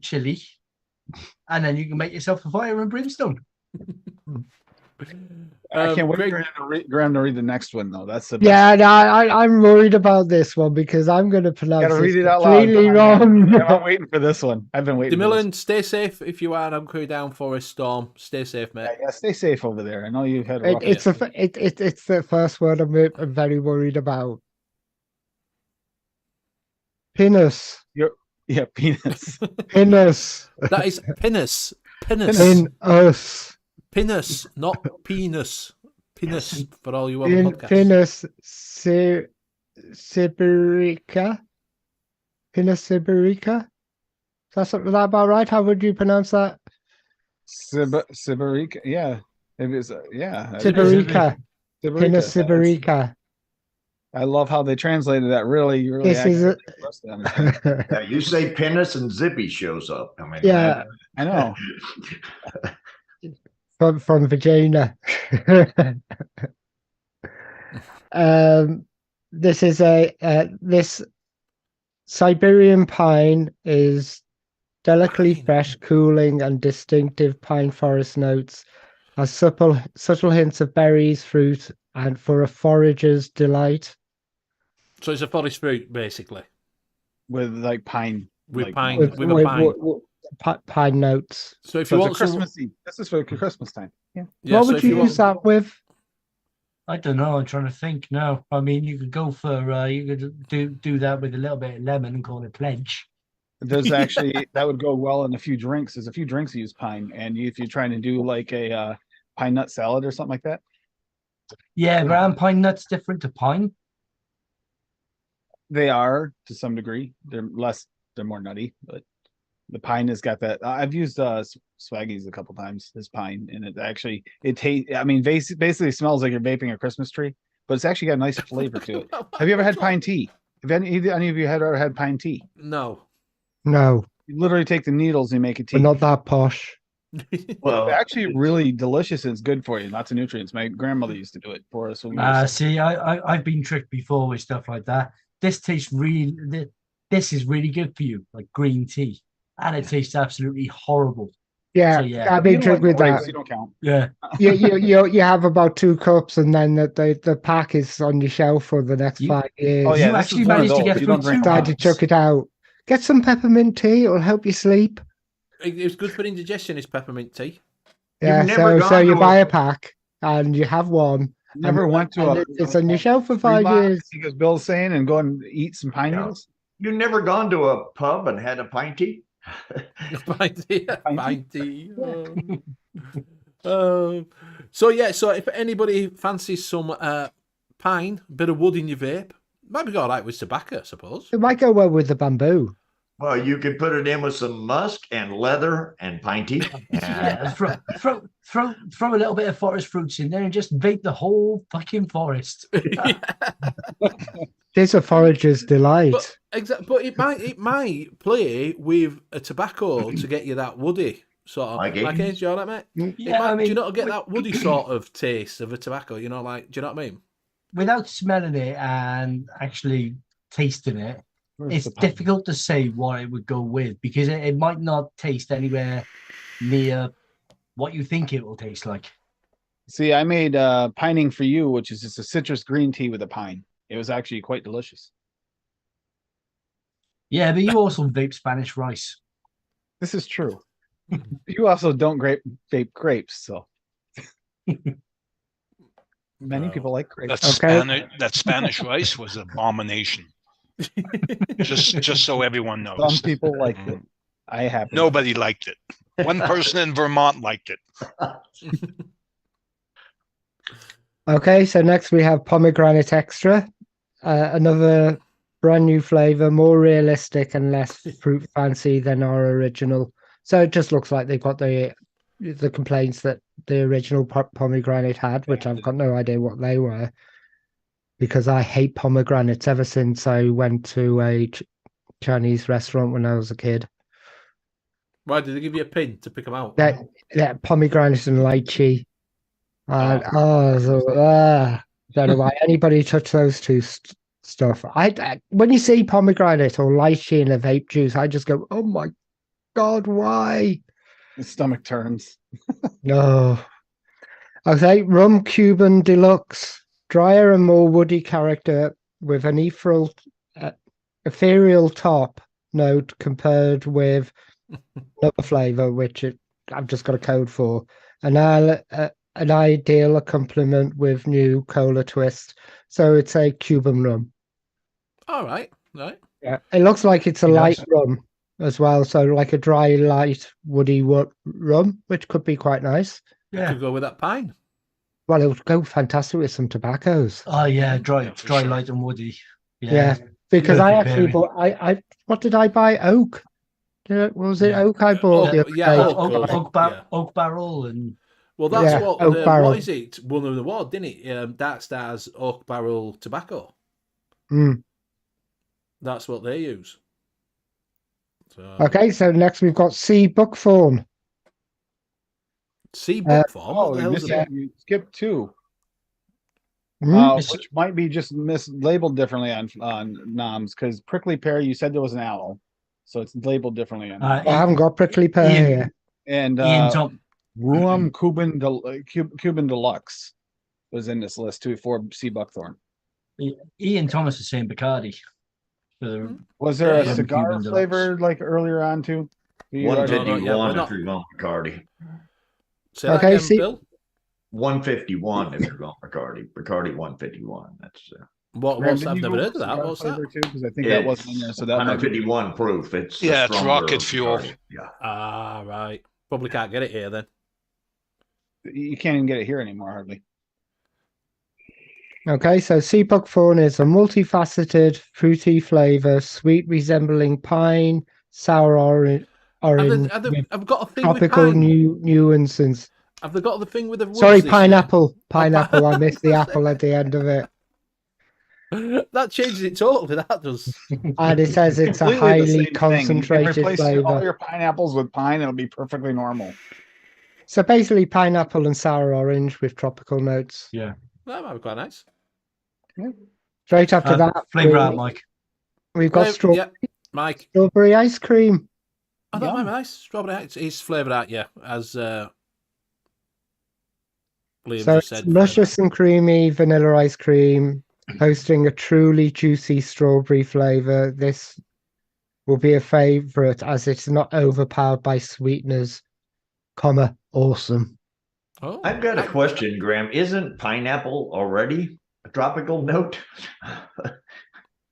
chili, and then you can make yourself a fire and brimstone. I can't wait Greg, for Graham to read the next one though. That's the best. Yeah, no, I'm worried about this one because I'm going to pronounce Gotta read this it out loud. completely Come on, wrong. man. I'm waiting for this one. I've been waiting. DeMillan, stay safe if you are hunkered down for a storm. Stay safe, mate. Yeah, stay safe over there. I know you've had a rough It's the first word I'm very worried about. Penis. Yeah, penis. Penis. That is penis. Penis. Penis. Penis, not penis. Penis for all you other podcasts. Penis siberica. Penis siberica. Is that about right? How would you pronounce that? Siberica. Yeah. It is. Yeah. Siberica. Penis siberica. I love how they translated that. Really This is it. Yeah, you say penis and Zippy shows up. I mean, Yeah. I know. From Virginia. This is this Siberian pine is delicately fresh, cooling, and distinctive pine forest notes, has subtle hints of berries, fruit, and for a forager's delight. So it's a forest fruit, basically. With like pine. With like, pine. With pine notes. So if So you it's want a some, Christmassy. This is for Christmas time. Yeah. yeah, What so would if you want- use that with? I don't know. I'm trying to think now. I mean, you could go for you could do that with a little bit of lemon and call it pledge. There's actually that would go well in a few drinks. There's a few drinks that use pine, and if you're trying to do like a pine nut salad or something like that. Yeah, but aren't pine nuts different to pine? They are to some degree. They're more nutty, but the pine has got that. I've used Swaggy's a couple times. This pine, and it tastes. I mean, basically smells like you're vaping a Christmas tree, but it's actually got a nice flavor to it. Have you ever had pine tea? Have any of you ever had pine tea? No. No, You literally take the needles and make a tea. we're not that posh. well, It's actually really delicious and it's good for you. Lots of nutrients. My grandmother used to do it for us. When we were See, I've been tricked before with stuff like that. This tastes really. This is really good for you, like green tea, and it tastes absolutely horrible. Yeah, So, yeah. I've been You don't tricked like with grapes, that. You don't count. Yeah, You have about 2 cups, and then the pack is on your shelf for the next 5 years. Oh yeah, You this actually is one of managed to those. get You don't through drink two Decide to cups. chuck it out. Get some peppermint tea; it'll help you sleep. It's good for indigestion, is peppermint tea. Yeah, never so gone you to buy a- a pack and you have one. Never went to and it's on your shelf for 5 years. Because Bill's saying, and go and eat some pine Yeah. needles. you never gone to a pub and had a pint tea? Pine tea. Pine tea. So if anybody fancies some pine, bit of wood in your vape, might be all right with tobacco, I suppose. It might go well with the bamboo. Well, you could put it in with some musk and leather and pine tea. yeah. Throw a little bit of forest fruits in there and just vape the whole fucking forest. It's a forager's delight. But it might play with a tobacco to get you that woody sort of. Like Like, it? do you know what I mean? Yeah, Do you not get that woody sort of taste of a tobacco? You know, like, do you know what I mean? Without smelling it and actually tasting it, it's difficult to say what it would go with because it might not taste anywhere near what you think it will taste like. See, I made pining for you, which is just a citrus green tea with a pine. It was actually quite delicious. Yeah, but you also vape Spanish rice. This is true. You also don't vape grapes, so many people like grapes. That Spanish rice was an abomination. just so everyone knows. Some people liked it. I happen. Nobody liked it. One person in Vermont liked it. Okay, so next we have pomegranate extra. another brand new flavor, more realistic and less fruit fancy than our original. So it just looks like they've got the complaints that the original pomegranate had, which I've got no idea what they were, because I hate pomegranates ever since I went to a Chinese restaurant when I was a kid. Why did they give you a pin to pick them out? That pomegranate and lychee. And don't know why anybody touched those two stuff. I when you see pomegranate or lychee in a vape juice, I just go, oh my God, why? The stomach turns. No. Okay, Rum Cuban Deluxe. Drier and more woody character with an ethereal top note compared with another flavor, which I've just got a code for. An ideal accompaniment with new cola twist. So it's a Cuban rum. All right. Yeah, it looks like it's a light rum as well. So like a dry, light, woody rum, which could be quite nice. Yeah, could go with that pine. Well, it would go fantastic with some tobaccos. Oh yeah, dry, light and woody. Yeah, because I actually bought. What did I buy? Oak. Was it oak? I bought the oak barrel and. Well, that's what is it? Won an award, didn't it? Dark Star's Oak Barrel Tobacco. That's what they use. So... Okay, so next we've got Sea Buckthorn. Sea Buckthorn? You skipped 2. Which might be just mislabeled differently on noms, because Prickly Pear, you said there was an owl, so it's labeled differently. I haven't got Prickly Pear here. And Rum Cuban Deluxe was in this list too for Sea Buckthorn. Ian Thomas is saying Bacardi. Was there a cigar flavor like earlier on too? 151 if you're going Bacardi. Okay, see, Bill? 151 if you're going Bacardi. Bacardi 151. That's I've never heard of that. What's that? Because I think that wasn't in there. So that 151 proof. It's it's rocket fuel. Yeah. Ah, right. Probably can't get it here then. You can't even get it here anymore, hardly. Okay, so Sea Buckthorn is a multifaceted, fruity flavor, sweet resembling pine, sour orange. I've got a thing tropical with pine. nuances. Have they got the thing with the woods? Sorry, pineapple. Pineapple. I missed the apple at the end of it. That changes it totally. That does. And it says it's a highly concentrated flavor. All your pineapples with pine, it'll be perfectly normal. So basically, pineapple and sour orange with tropical notes. Yeah, that might be quite nice. Yeah. Straight after that, flavor out, Mike. We've got Mike. Strawberry ice cream. Oh, that might be nice. Strawberry ice. It's flavoured out, as Liam just said. Luscious and creamy vanilla ice cream, hosting a truly juicy strawberry flavour. This will be a favourite as it's not overpowered by sweeteners, awesome. Oh, I've got a question, Graham. Isn't pineapple already a tropical note?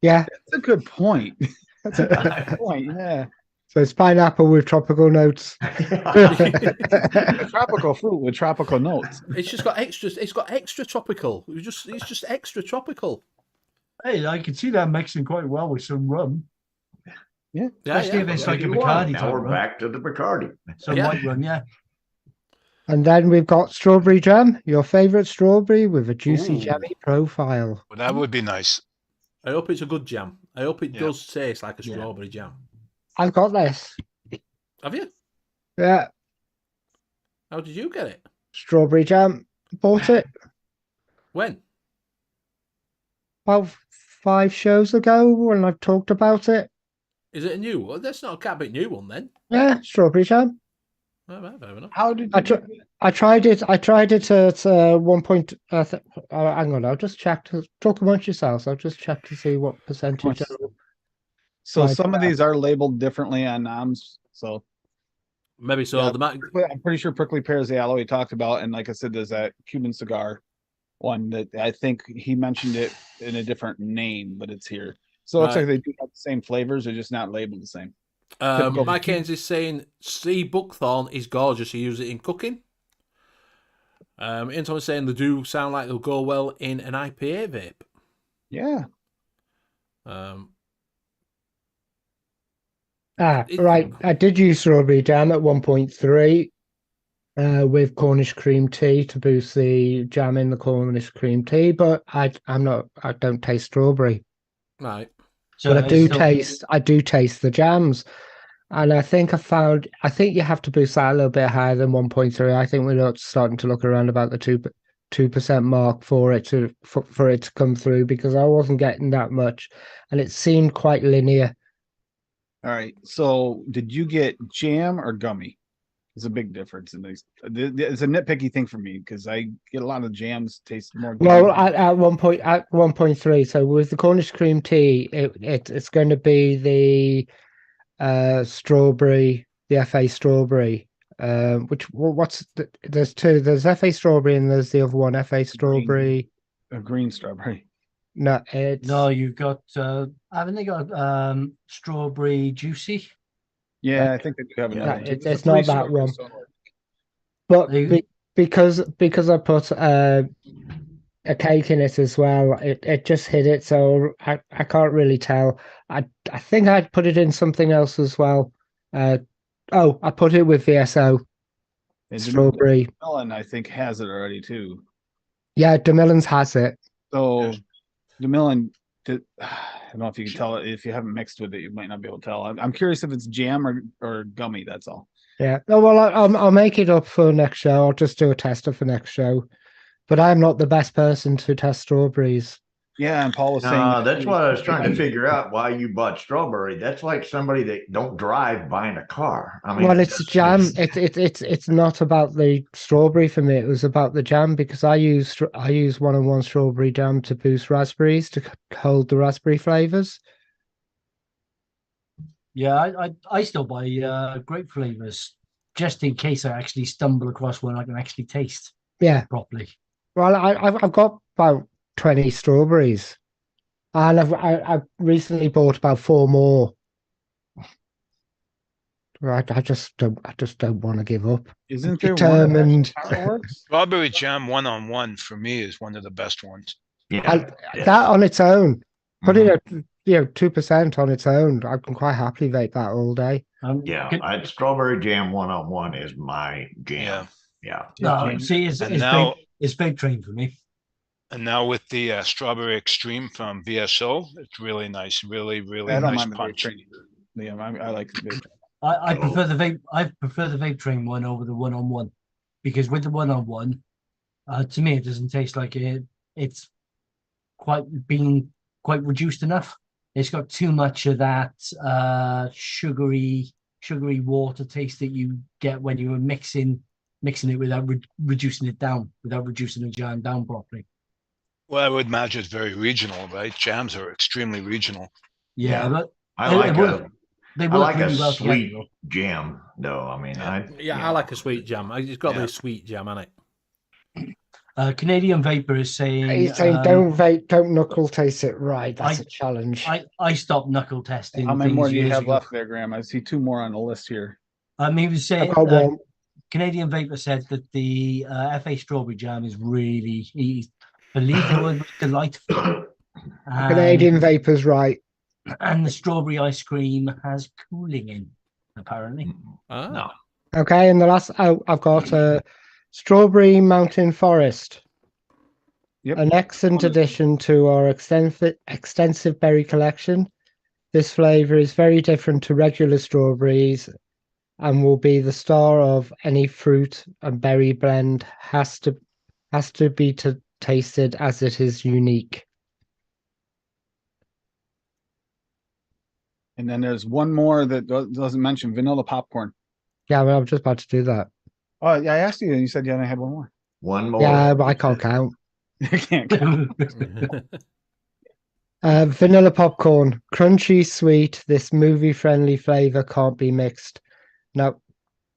Yeah. That's a good point. That's a good point, yeah. So it's pineapple with tropical notes. Tropical fruit with tropical notes. It's just got extra. It's got extra tropical. It's just extra tropical. Hey, I can see that mixing quite well with some rum. Yeah, especially if it's like a Bacardi. Now we're back to the Bacardi. Some white rum, yeah. And then we've got strawberry jam, your favorite strawberry with a juicy jammy profile. Well, that would be nice. I hope it's a good jam. I hope it does taste like a strawberry jam. I've got this. Have you? Yeah. How did you get it? Strawberry jam. Bought it. When? About 5 shows ago when I've talked about it. Is it a new one? That's not a cabbage new one then. Yeah, strawberry jam. Oh, right, fair enough. How did I tried it? I tried it at one point. Hang on, I'll just check. Talk amongst yourselves. I'll just check to see what percentage. So some of these are labeled differently on noms. So maybe so. Yeah, I'm pretty sure Prickly Pear is the aloe he talked about, and like I said, there's that Cuban cigar one that I think he mentioned it in a different name, but it's here. So it looks like they do have the same flavors, they're just not labeled the same. Mike Haynes is saying Sea Buckthorn is gorgeous. You use it in cooking. Ian Thomas saying they do sound like they'll go well in an IPA vape. Yeah. Right. I did use strawberry jam at 1.3 with Cornish cream tea to boost the jam in the Cornish cream tea, but I don't taste strawberry. Right. So but I do taste the jams. And I think you have to boost that a little bit higher than 1.3. I think we're starting to look around about the 2% mark for it to come through, because I wasn't getting that much and it seemed quite linear. All right. So did you get jam or gummy? There's a big difference in these. It's a nitpicky thing for me because I get a lot of jams taste more. Well, at 1.3. So with the Cornish cream tea, it's going to be the strawberry, the FA strawberry. There's two. There's FA strawberry and there's the other one, FA strawberry. Green strawberry. No, you've got. Haven't they got strawberry juicy? Yeah, I think they do have another. It's not that one. But because I put a cake in it as well, it just hit it. So I can't really tell. I think I'd put it in something else as well. I put it with VSO. Strawberry. Demillon, I think, has it already too. Yeah, Demillon's has it. So Demillon, I don't know if you can tell it. If you haven't mixed with it, you might not be able to tell. I'm curious if it's jam or gummy. That's all. Yeah. Oh well, I'll make it up for next show. I'll just do a tester for next show. But I'm not the best person to test strawberries. Yeah, and Paul was saying that's what I was trying to figure out, why you bought strawberry. That's like somebody that don't drive buying a car. I mean, well, it's jam. It's not about the strawberry for me. It was about the jam, because I use 1-on-1 strawberry jam to boost raspberries, to hold the raspberry flavors. Yeah, I still buy grape flavors just in case I actually stumble across one I can actually taste. Yeah, properly. Well, I've got about 20 strawberries, and I've recently bought about 4 more. I just don't want to give up. Isn't there determined? Strawberry jam 1-on-1 for me is one of the best ones. Yeah, that on its own, put it at 2% on its own, I can quite happily vape that all day. Strawberry jam 1-on-1 is my jam. Yeah. No, see, it's vape train for me. And now with the strawberry extreme from VSO, it's really nice, really nice punch. Yeah, I like the vape. I prefer the vape. I prefer the vape train one over the 1-on-1, because with the 1-on-1, to me, it doesn't taste like it. It's quite reduced enough. It's got too much of that sugary water taste that you get when you were mixing it without reducing it down, without reducing the jam down properly. Well, I would imagine it's very regional, right? Jams are extremely regional. Yeah. But I like a sweet jam, though. I mean, I like a sweet jam. It's got to be a sweet jam, hasn't it? Canadian Vapor is saying... He's saying don't knuckle taste it right. That's a challenge. I stopped knuckle testing. How many more do you have left there, Graham? I see 2 more on the list here. He was saying... Canadian Vapor said that the FA strawberry jam is really... He believed the word was delightful. Canadian Vapor's right. And the strawberry ice cream has cooling in, apparently. No. Okay, and the last I've got Strawberry Mountain Forest. Yep. An excellent addition to our extensive berry collection. This flavour is very different to regular strawberries and will be the star of any fruit and berry blend. Has to be tasted as it is unique. And then there's one more that doesn't mention vanilla popcorn. Yeah, well, I'm just about to do that. Oh, yeah, I asked you, and you said you only had one more. One more. Yeah, but I can't count. You can't count. Vanilla popcorn, crunchy, sweet. This movie-friendly flavor can't be mixed. Now,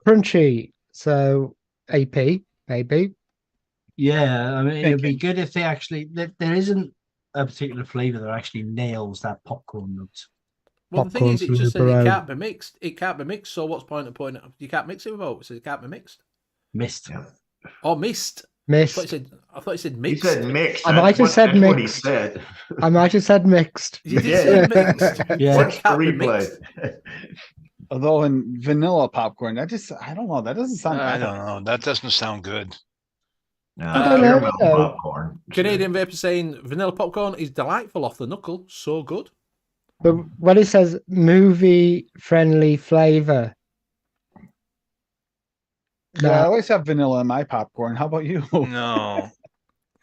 crunchy. So, AP, maybe. Yeah, I mean, it'd be good if they actually. There isn't a particular flavor that actually nails that popcorn note. Well, the thing is, it just says it can't be mixed. It can't be mixed. So what's the point of putting it? You can't mix it with oats. So it can't be mixed. Missed. Or missed. Missed. I thought he said He mixed. said mixed. I might have said That's what he mixed. said. I might have said mixed. You did Yeah. say mixed. Yeah. Watch the Can't be replay. mixed. Although in vanilla popcorn, I don't know. That doesn't sound. I don't know. That doesn't sound good. No, I don't know, caramel though. popcorn. Canadian Vapor saying vanilla popcorn is delightful off the knuckle. So good. But when it says movie friendly flavor, Yeah, I no. always have vanilla in my popcorn. How about you? No.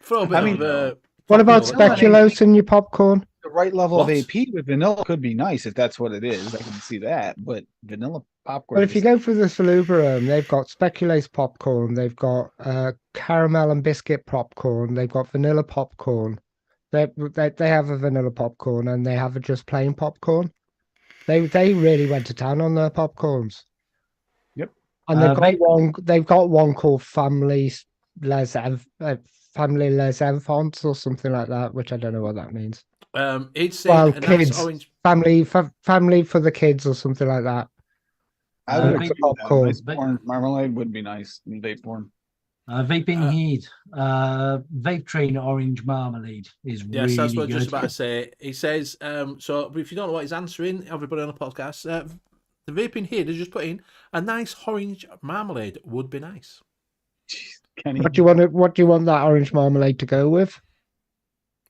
Throw a bit I mean, of, What about popular- speculoos in your popcorn? The right level What? of AP with vanilla could be nice if that's what it is. I can see that, but vanilla popcorn. Well, if you just- go for the Salubrium, they've got speculoos popcorn, they've got caramel and biscuit popcorn, they've got vanilla popcorn. They have a vanilla popcorn and they have a just plain popcorn. They really went to town on their popcorns. Yep. And they've got They- one called Family Les Enfants or something like that, which I don't know what that means. It's saying Well, a nice kids. orange. Family for the kids or something like that. I would Uh, agree with that. popcorn. Nice orange marmalade would be nice in vape form. Vaping Heat, Vape Train Orange Marmalade is Yes, really that's what I was good. just about to say. He says, so if you don't know what he's answering, everybody on the podcast, the vaping here, they just put in a nice orange marmalade would be nice. Kenny, What do you want that orange marmalade to go with?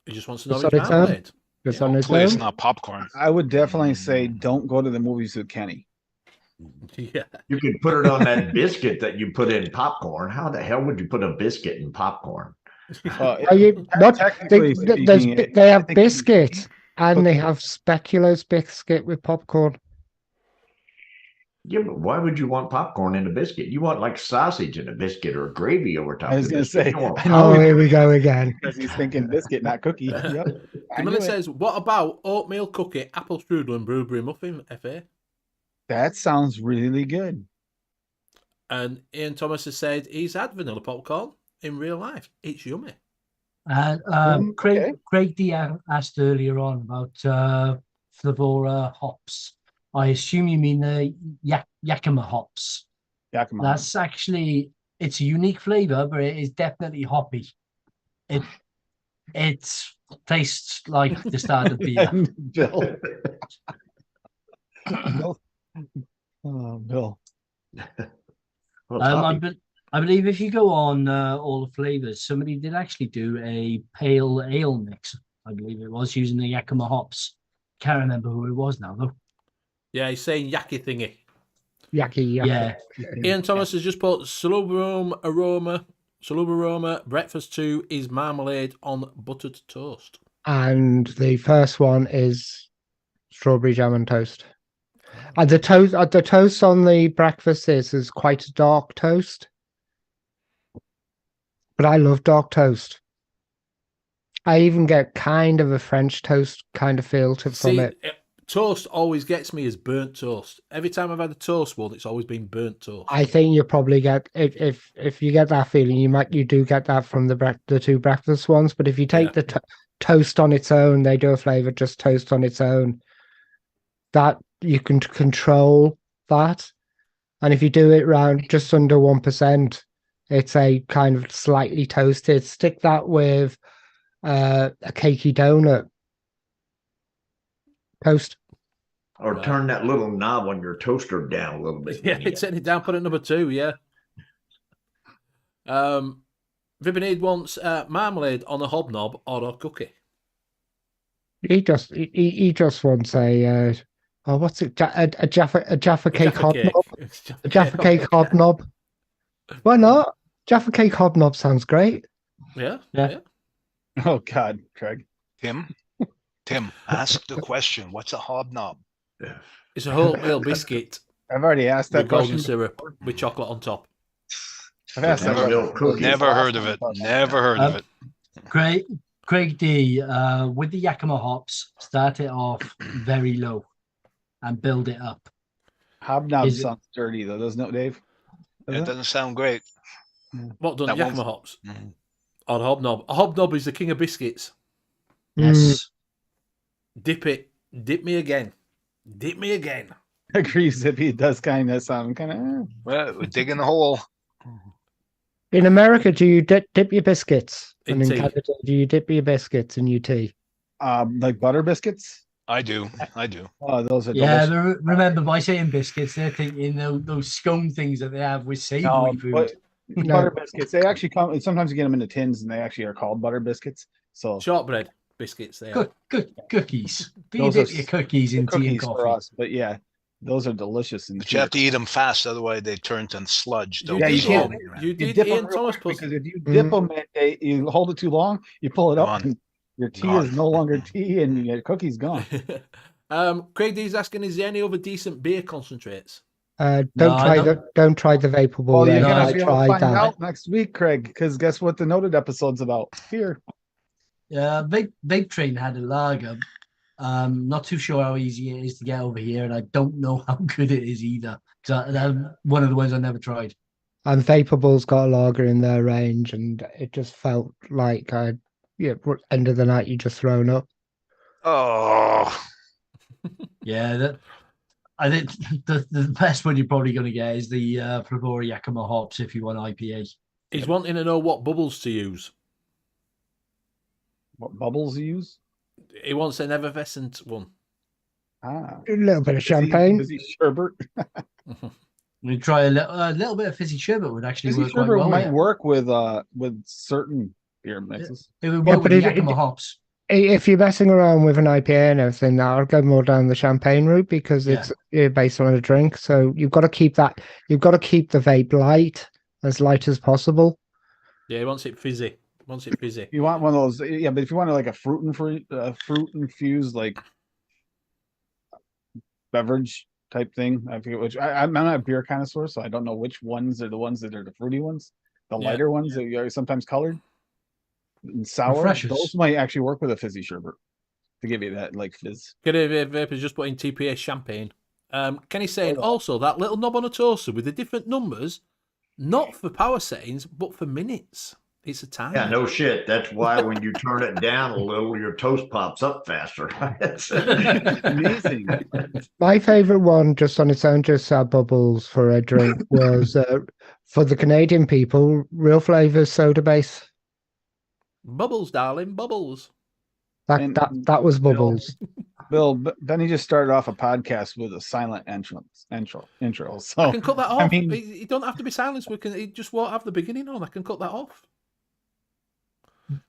He just wants an Just orange on its own? marmalade. Just Yeah. on its Hopefully it's own? not popcorn. I would definitely say don't go to the movies with Kenny. Yeah. You could put it on that biscuit that you put in popcorn. How the hell would you put a biscuit in popcorn? Are you not? Technically speaking, They have I think- biscuit and they have speculoos biscuit with popcorn. Yeah, but why would you want popcorn in a biscuit? You want like sausage in a biscuit or gravy over top I was of the gonna biscuit. say, You don't want I know Oh, here we go again. because he's thinking biscuit, not cookie. Yep. I knew Camilla it. says, what about oatmeal cookie, apple strudel, and blueberry muffin, FA? That sounds really good. And Ian Thomas has said he's had vanilla popcorn in real life. It's yummy. Craig, okay. D asked earlier on about Flavora hops. I assume you mean the Yakima hops. Yakima. That's actually, it's a unique flavor, but it is definitely hoppy. It tastes like the start of beer. Bill. Bill. Oh, Bill. Well, I believe if you go on all the flavors, somebody did actually do a pale ale mix. I believe it was using the Yakima hops. Can't remember who it was now though. Yeah, he's saying yaki thingy. Yucky. Yeah, Ian Thomas has just put Salubrum aroma, breakfast 2 is marmalade on buttered toast. And the first one is strawberry jam and toast. And the toast on the breakfast is quite a dark toast. But I love dark toast. I even get kind of a French toast kind of feel from it. Toast always gets me as burnt toast. Every time I've had a toast one, it's always been burnt toast. I think you probably get if you get that feeling, you do get that from the two breakfast ones. But if you take the toast on its own, they do a flavor just toast on its own. That you can control that, and if you do it around just under 1%, it's a kind of slightly toasted. Stick that with a cakey donut toast. or turn that little knob on your toaster down a little bit. Yeah, turn it down, put it number 2, yeah. Vibinade wants marmalade on a hobnob or a cookie. He just wants a what's it? A Jaffa cake hobnob. A Jaffa cake hobnob. Why not? Jaffa cake hobnob sounds great. Yeah. Oh God, Craig. Tim, ask the question. What's a hobnob? It's a wholemeal biscuit I've already asked that with golden question. syrup with chocolate on top. I've asked that Never question. cookies. Never heard of it. Never heard of it. Craig D, with the Yakima hops, start it off very low and build it up. Hobnob Is it- sounds dirty though, doesn't it, Dave? It doesn't sound great. What done? That Yakima one's- hops or a hobnob? A hobnob is the king of biscuits. Yes. Dip it. Dip me again. Dip me again. Agrees if he does kind of sound kind of. Well, we're digging the hole. In America, do you dip your biscuits? In And in tea. Canada, do you dip your biscuits in your tea? Like butter biscuits. I do. Oh, those are Yeah, delicious. but remember, by saying biscuits, they're thinking those scone things that they have with savory No, food. but No. butter biscuits. They actually come. Sometimes you get them in the tins, and they actually are called butter biscuits. So Shortbread biscuits. They are. Cookies. Do you Those dip are your cookies in tea and cookies for coffee? us, but yeah, those are delicious. But you have to eat them fast, otherwise they turn to sludge. You Yeah, you did, can't- You did. dip Ian them real Thomas quick, puts. because if you dip them, you hold it too long, you pull it up, Gone. and your tea Gone. is no longer tea, and your cookie's gone. Craig D's asking, is there any other decent beer concentrates? No, Don't I try the vapor ball. Well, you're no, gonna I be able to tried find that. out next week, Craig, because guess what the noted episode's about? Here. Yeah, Vape Train had a lager. Not too sure how easy it is to get over here, and I don't know how good it is either. Because that's one of the ones I never tried. And Vapor Ball's got a lager in their range, and it just felt like end of the night you just thrown up. Oh, Yeah, I think the best one you're probably going to get is the Flavour Yakima hops if you want IPA. He's wanting to know what bubbles to use. What bubbles you use? He wants an effervescent one. Ah, A little bit of champagne. Fizzy sherbet. We try a little bit of fizzy sherbet would actually Fizzy work quite sherbet well. might Yeah. work with certain beer mixes. It would Yeah, work but with it- Yakima hops. If you're messing around with an IPA and everything, I'll go more down the champagne route because it's based on a drink. So you've got to keep the vape light as possible. Yeah, he wants it fizzy. You want one of those, yeah. But if you want like a fruit infused like beverage type thing, I forget which. I'm not a beer connoisseur, so I don't know which ones are the ones that are the fruity ones, the Yeah. lighter ones that are sometimes colored and sour. Refreshers. Those might actually work with a fizzy sherbet to give you that like fizz. Get a vape is just putting TPA champagne. Kenny's saying also that little knob on a toaster with the different numbers, not for power settings, but for minutes. It's a timer. Yeah, no shit. That's why when you turn it down a little, your toast pops up faster. It's Amazing. My favorite one, just on its own, just bubbles for a drink, was for the Canadian people, Real Flavours soda base. Bubbles, darling, bubbles. That was bubbles. Bill, then he just started off a podcast with a silent intro. So I can cut that off. I mean, You don't have to be silenced. It just won't have the beginning on. I can cut that off.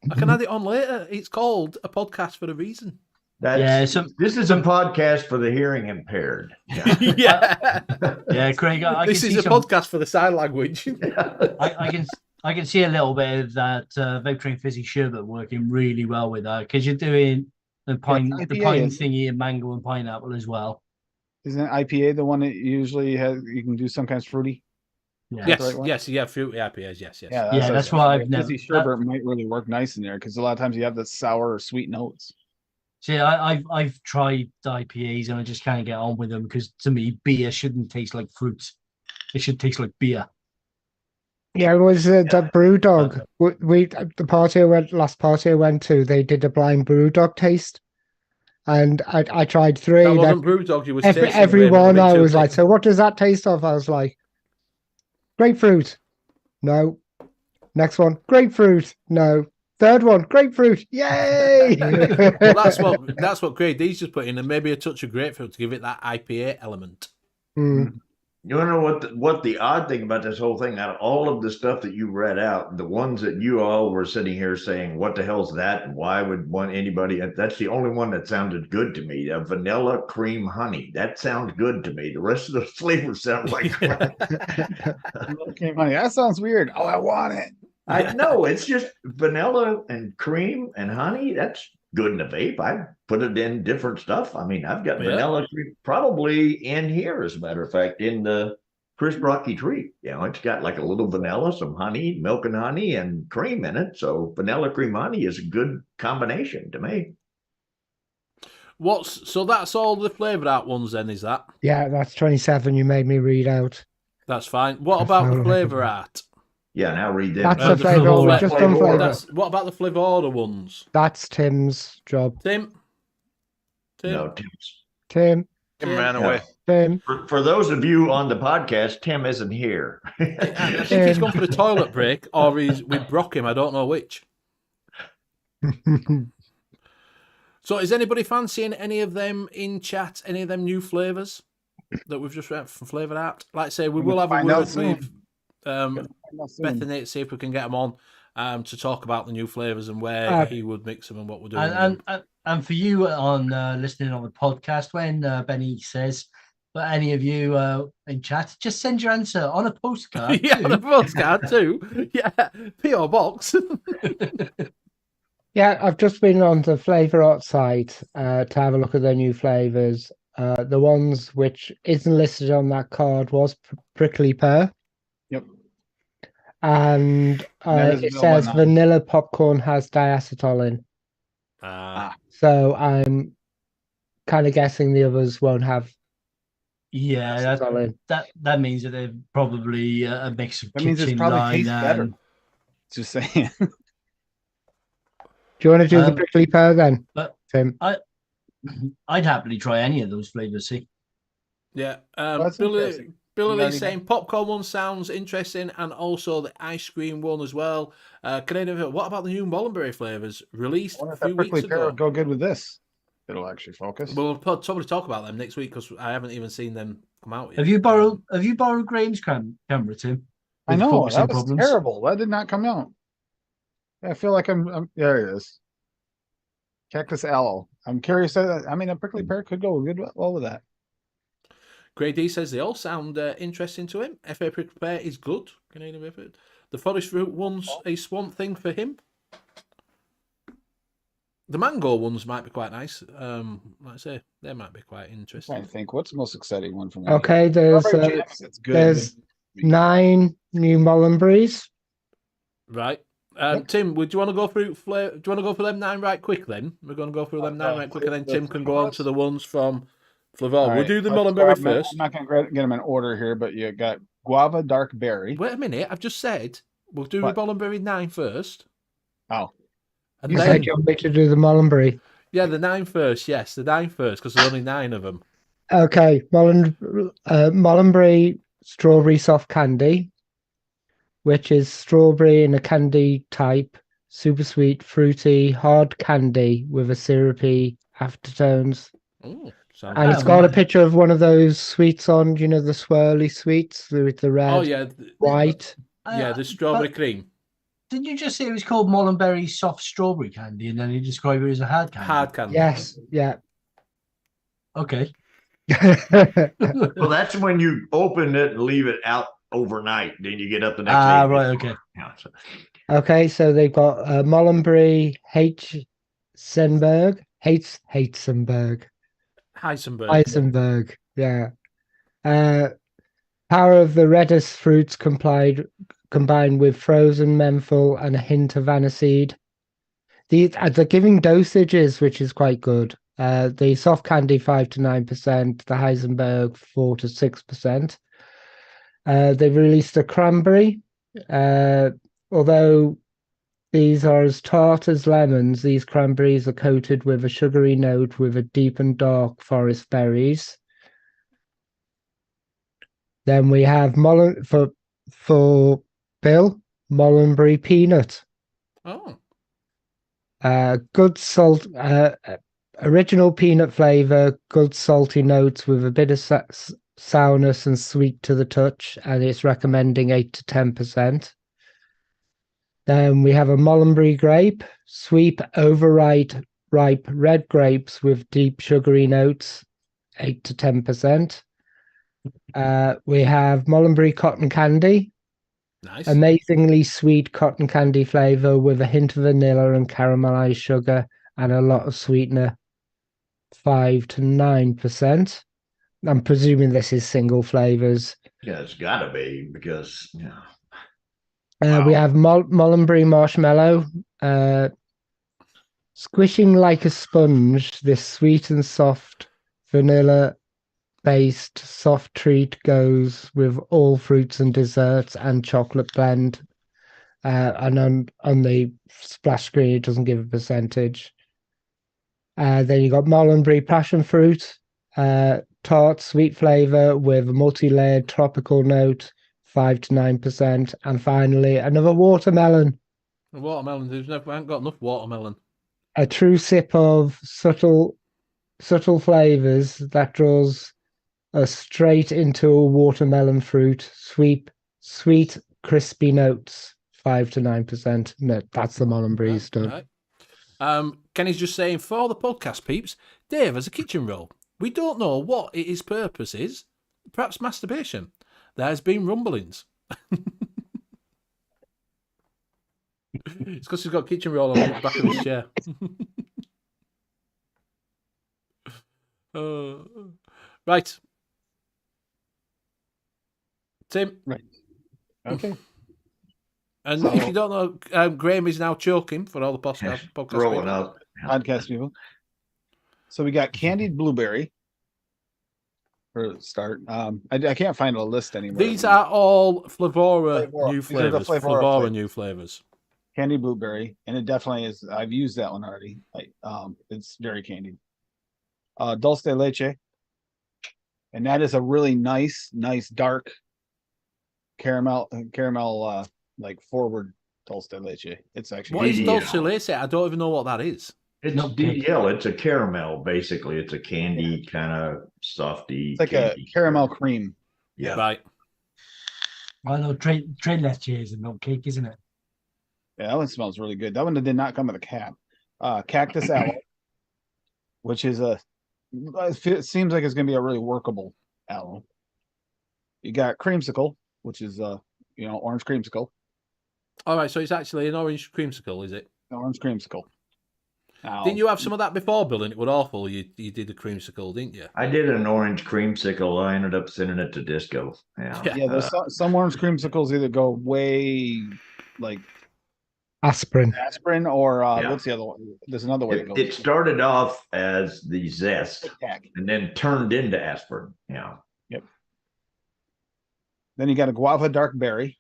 I can add it on later. It's called a podcast for a reason. this is a podcast for the hearing impaired. Yeah. Yeah, Craig. This is a podcast for the sign language. I can see a little bit of that Vape Train fizzy sherbet working really well with that because you're doing the pine thingy and mango and pineapple as well. Isn't IPA the one that usually has you can do some kind of fruity? Yeah. Yes, Right one? yes, yeah, fruity IPAs, yes. Yeah, that's why I've never. Fizzy sherbet might really work nice in there because a lot of times you have the sour or sweet notes. See, I've tried IPAs and I just can't get on with them because to me beer shouldn't taste like fruit. It should taste like beer. Yeah, it was the brew dog. Last party I went to, they did a blind brew dog taste, and I tried three. That wasn't Brewdog. You was everyone. I was like, so what does that taste of? I was like, grapefruit. No. Next one, grapefruit. No. Third one, grapefruit. Yay! Well, that's what Craig D's just put in, and maybe a touch of grapefruit to give it that IPA element. Mm. You know what the odd thing about this whole thing, out of all of the stuff that you read out, the ones that you all were sitting here saying, what the hell's that? And why would anybody? That's the only one that sounded good to me. Vanilla cream honey. That sounds good to me. The rest of the flavors sound like crap. Cream honey. That sounds weird. Oh, I want it. I know it's just vanilla and cream and honey. That's good in a vape. I put it in different stuff. I mean, I've got vanilla cream probably in here, as a matter of fact, in the Crisp Rocky Treat. You know, it's got like a little vanilla, some honey, milk and honey, and cream in it. So vanilla cream honey is a good combination to me. So that's all the flavour out ones then, is that? Yeah, that's 27 you made me read out. That's fine. What about the flavour art? Yeah, now read that. That's the flavour. We've just done flavour. What about the flavour ones? That's Tim's job. Tim? No, Tim's. Tim? Tim Tim. ran away. Tim. For those of you on the podcast, Tim isn't here. I think he's gone for a toilet break, or we broke him. I don't know which. So, is anybody fancying any of them in chat? Any of them new flavours that we've just read from Flavour Art? Like I say, we will have a word with Bethany to see if we can get them on to talk about the new flavours and where he would mix them and what we're doing. And for you on listening on the podcast, when Benny says, but any of you in chat, just send your answer on a postcard. Yeah, on a postcard too. Yeah, P.O. Box. Yeah, I've just been on the Flavour Art site to have a look at their new flavours. The ones which isn't listed on that card was prickly pear. Yep. And it says vanilla popcorn has diacetyl in. So I'm kind of guessing the others won't have. Yeah, that means that they're probably a mix of. That means it's probably tastes better. Just saying. Do you want to do the prickly pear then, but Tim? I'd happily try any of those flavors. See. Yeah, Billy Lee's saying popcorn one sounds interesting, and also the ice cream one as well. Canadian. What about the new Mullenberry flavors released a few weeks ago? Go good with this. It'll actually focus. We'll probably talk about them next week because I haven't even seen them come out yet. Have you borrowed Graham's camera, Tim? I know that was terrible. That did not come out. I feel like I'm there it is. Cactus aloe. I'm curious. I mean, a prickly pear could go well with that. Grey D says they all sound interesting to him. FA prickly pear is good. Canadian Whippet. The forest fruit one's a swamp thing for him. The mango ones might be quite nice. Like I say, they might be quite interesting. I think what's the most exciting one for me? Okay, there's 9 new Mullenberries. Right. Tim, do you want to go through? Do you want to go for them 9 right quick? Then we're going to go through them 9 right quick, and then Tim can go on to the ones from Flavor. Right. We'll do the Mullenberry first. I'm not going to get them in order here, but you got guava dark berry. Wait a minute, I've just said we'll do the Mullenberry 9 first. Oh, and you said you want me to do the Mullenberry. Yeah, the 9 first. Yes, the 9 first because there's only 9 of them. Okay, Mullenberry strawberry soft candy, which is strawberry in a candy type, super sweet, fruity, hard candy with a syrupy aftertones. Ooh, and it's got a picture of one of those sweets on, you know, the swirly sweets with the red, white. Yeah, the strawberry cream. Didn't you just say it was called Mullenberry soft strawberry candy, and then you describe it as a hard candy? Hard candy. Yes, yeah. Okay. Well, that's when you open it and leave it out overnight. Then you get up the next day. Right, okay. Yeah, Okay, so they've got Mullenberry Heisenberg, yeah. Power of the reddest fruits combined with frozen menthol and a hint of aniseed. They're giving dosages, which is quite good. The soft candy 5 to 9%, the Heisenberg 4 to 6%. They've released a cranberry. Although these are as tart as lemons, these cranberries are coated with a sugary note with a deep and dark forest berries. Then we have for Bill, Mullenberry peanut. Oh. Good salt, original peanut flavor, good salty notes with a bit of sourness and sweet to the touch, and it's recommending 8 to 10%. Then we have a Mullenberry grape, sweet, overripe red grapes with deep sugary notes, 8 to 10%. We have Mullenberry cotton candy. Nice. Amazingly sweet cotton candy flavor with a hint of vanilla and caramelized sugar and a lot of sweetener, 5 to 9%. I'm presuming this is single flavors. Yeah, it's got to be because, yeah. Wow. We have Mullenberry marshmallow. Squishing like a sponge, this sweet and soft vanilla-based soft treat goes with all fruits and desserts and chocolate blend. And on the splash screen, it doesn't give a percentage. Then you got Mullenberry passion fruit. tart sweet flavor with a multi-layered tropical note, 5 to 9%. And finally, another watermelon. The watermelon. I haven't got enough watermelon. A true sip of subtle flavors that draws us straight into a watermelon fruit. Sweet, crispy notes. 5 to 9%. No, that's the Mullen Breeze done. Right. Kenny's just saying, for the podcast peeps, Dave has a kitchen roll. We don't know what his purpose is. Perhaps masturbation. There's been rumblings. It's because he's got a kitchen roll on the back of his chair. Right. Tim. Right. Okay. And so, if you don't know, Graham is now choking for all the podcast rolling up. Podcast people. So we got candied blueberry for a start. I can't find a list anymore. These are all Flavora new flavors. Flavora new flavors. Candied blueberry, and it definitely is. I've used that one already. It's very candied. Dulce de leche, and that is a really nice dark caramel like forward dulce de leche. It's actually what is dulce de leche? I don't even know what that is. It's DDL. It's a caramel, basically. It's a candy kind of softy. It's like a caramel cream. Yeah. Right. I know tres leche is a milk cake, isn't it? Yeah, that one smells really good. That one did not come with a cap. Cactus aloe, which is it seems like it's going to be a really workable aloe. You got creamsicle, which is orange creamsicle. All right, so it's actually an orange creamsicle, is it? Orange creamsicle. Now, didn't you have some of that before, Bill? And it was awful. You did the creamsicle, didn't you? I did an orange creamsicle. I ended up sending it to Disco. Yeah. There's some orange creamsicles either go way like aspirin, or what's the other one? There's another way to go. It started off as the zest and then turned into aspirin. Yeah. Yep. Then you got a guava dark berry.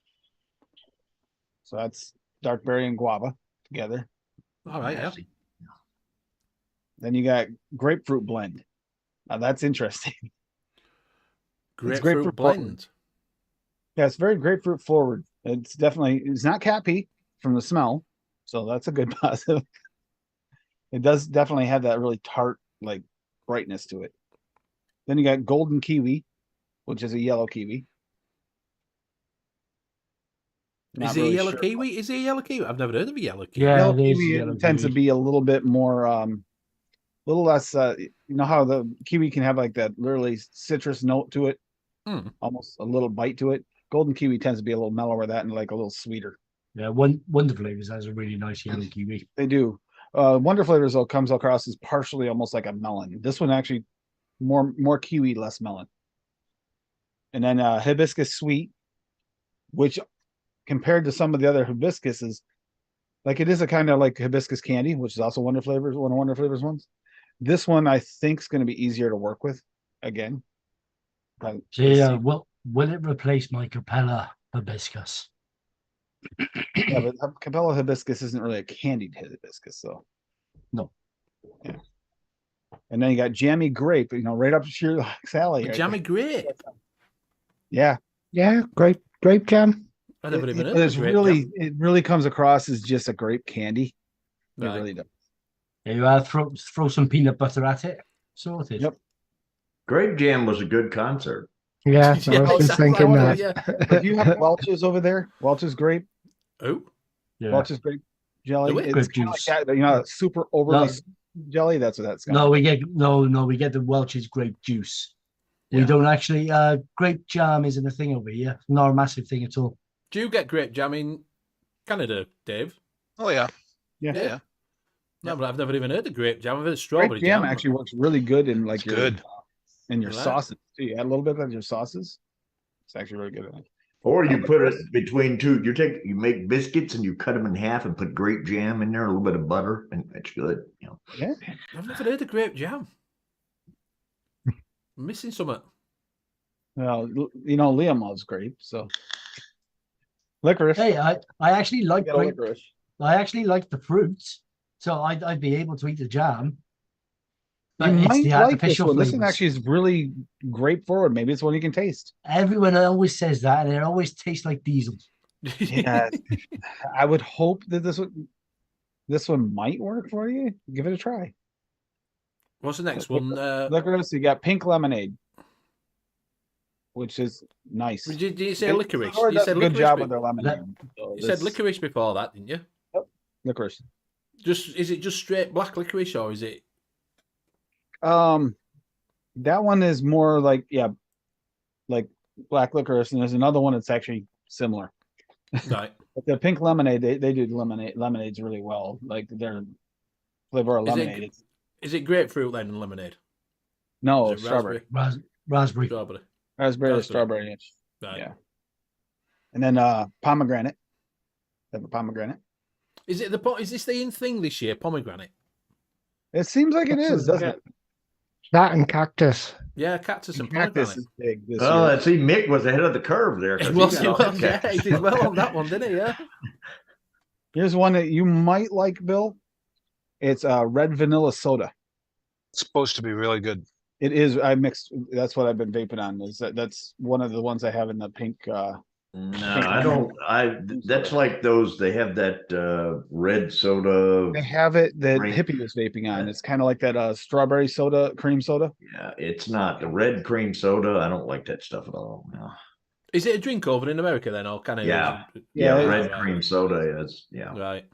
So that's dark berry and guava together. All right, yeah. Then you got grapefruit blend. Now that's interesting. Grapefruit blend. Forward. Yeah, it's very grapefruit forward. It's not cat pee from the smell, so that's a good positive. It does definitely have that really tart, like, brightness to it. Then you got golden kiwi, which is a yellow kiwi. Is it a yellow kiwi? Is it a yellow kiwi? I've never heard of a yellow kiwi. Yeah, yellow kiwi tends to be a little bit more, little less. You know how the kiwi can have like that literally citrus note to it, almost a little bite to it. Golden kiwi tends to be a little mellower that and like a little sweeter. Yeah, Wonder Flavors has a really nice yellow kiwi. They do. Wonder Flavors though comes across as partially almost like a melon. This one actually more kiwi, less melon. And then hibiscus sweet, which compared to some of the other hibiscuses, like it is a kind of like hibiscus candy, which is also Wonder Flavors, one of Wonder Flavors ones. This one I think is going to be easier to work with again. Will it replace my Capella hibiscus? Yeah, but Capella hibiscus isn't really a candied hibiscus, so no. Yeah. And then you got jammy grape, right up your alley. Jammy grape. Yeah, grape jam. I never even heard of grape jam. It really comes across as just a grape candy. It really does. Yeah, you throw some peanut butter at it. Sorted. Yep. Grape jam was a good concert. Yeah, I was just thinking that. Yeah. Do you have Welch's over there? Welch's grape? Oh, yeah. Welch's grape jelly. It's grape juice. Like that, super overly jelly. That's what that's got. No, we get the Welch's grape juice. Yeah. We don't actually. Grape jam isn't a thing over here. Not a massive thing at all. Do you get grape jam in Canada, Dave? Oh yeah. Yeah. No, but I've never even heard of grape jam. I've heard strawberry grape jam. Actually works really good in like your sauces. So you add a little bit of your sauces. It's actually really good. Or you put it between two. You make biscuits and you cut them in half and put grape jam in there, a little bit of butter, and it's good. Yeah. I've never heard of grape jam. I'm missing something. Well, Liam loves grape, so licorice. Hey, I actually like grape. Licorice. I actually like the fruits, so I'd be able to eat the jam. But You it's might the like this artificial one. This flavors. one actually is really grape forward. Maybe it's one you can taste. Everyone always says that, and it always tastes like diesel. Yeah, I would hope that this one might work for you. Give it a try. What's the next one? Licorice. You got pink lemonade, which is nice. Did you say licorice? Or You does said a good licorice. job with their lemonade. So You said licorice before that, didn't you? licorice. Is it just straight black licorice, or is it? That one is more like like black licorice, and there's another one that's actually similar. Right. But the pink lemonade, they do lemonades really well. Like their flavor of lemonade. Is it grapefruit then and lemonade? No, Is it strawberry. Raspberry. Strawberry. Raspberry, strawberry. Right. Yeah. And then pomegranate. They have a pomegranate. Is this the in thing this year? Pomegranate. It seems like it is, doesn't it? That and cactus. Yeah, cactus and Cactus pomegranate. is big this Oh, year. see, Mick was ahead of the curve there. 'cause He got all was, the yeah, he did well on that one, didn't he? Yeah. Here's one that you might like, Bill. It's red vanilla soda. It's supposed to be really good. It is. I mixed. That's what I've been vaping on. That's one of the ones I have in the pink. No, I don't. That's like those. They have that red soda. They have it that Drink. Hippie was vaping on. It's kind of like that strawberry soda, cream soda. Yeah, it's not the red cream soda. I don't like that stuff at all. No. Is it a drink over in America then, or can it? Yeah. Yeah, Yeah, red right. cream soda is. Yeah, Right.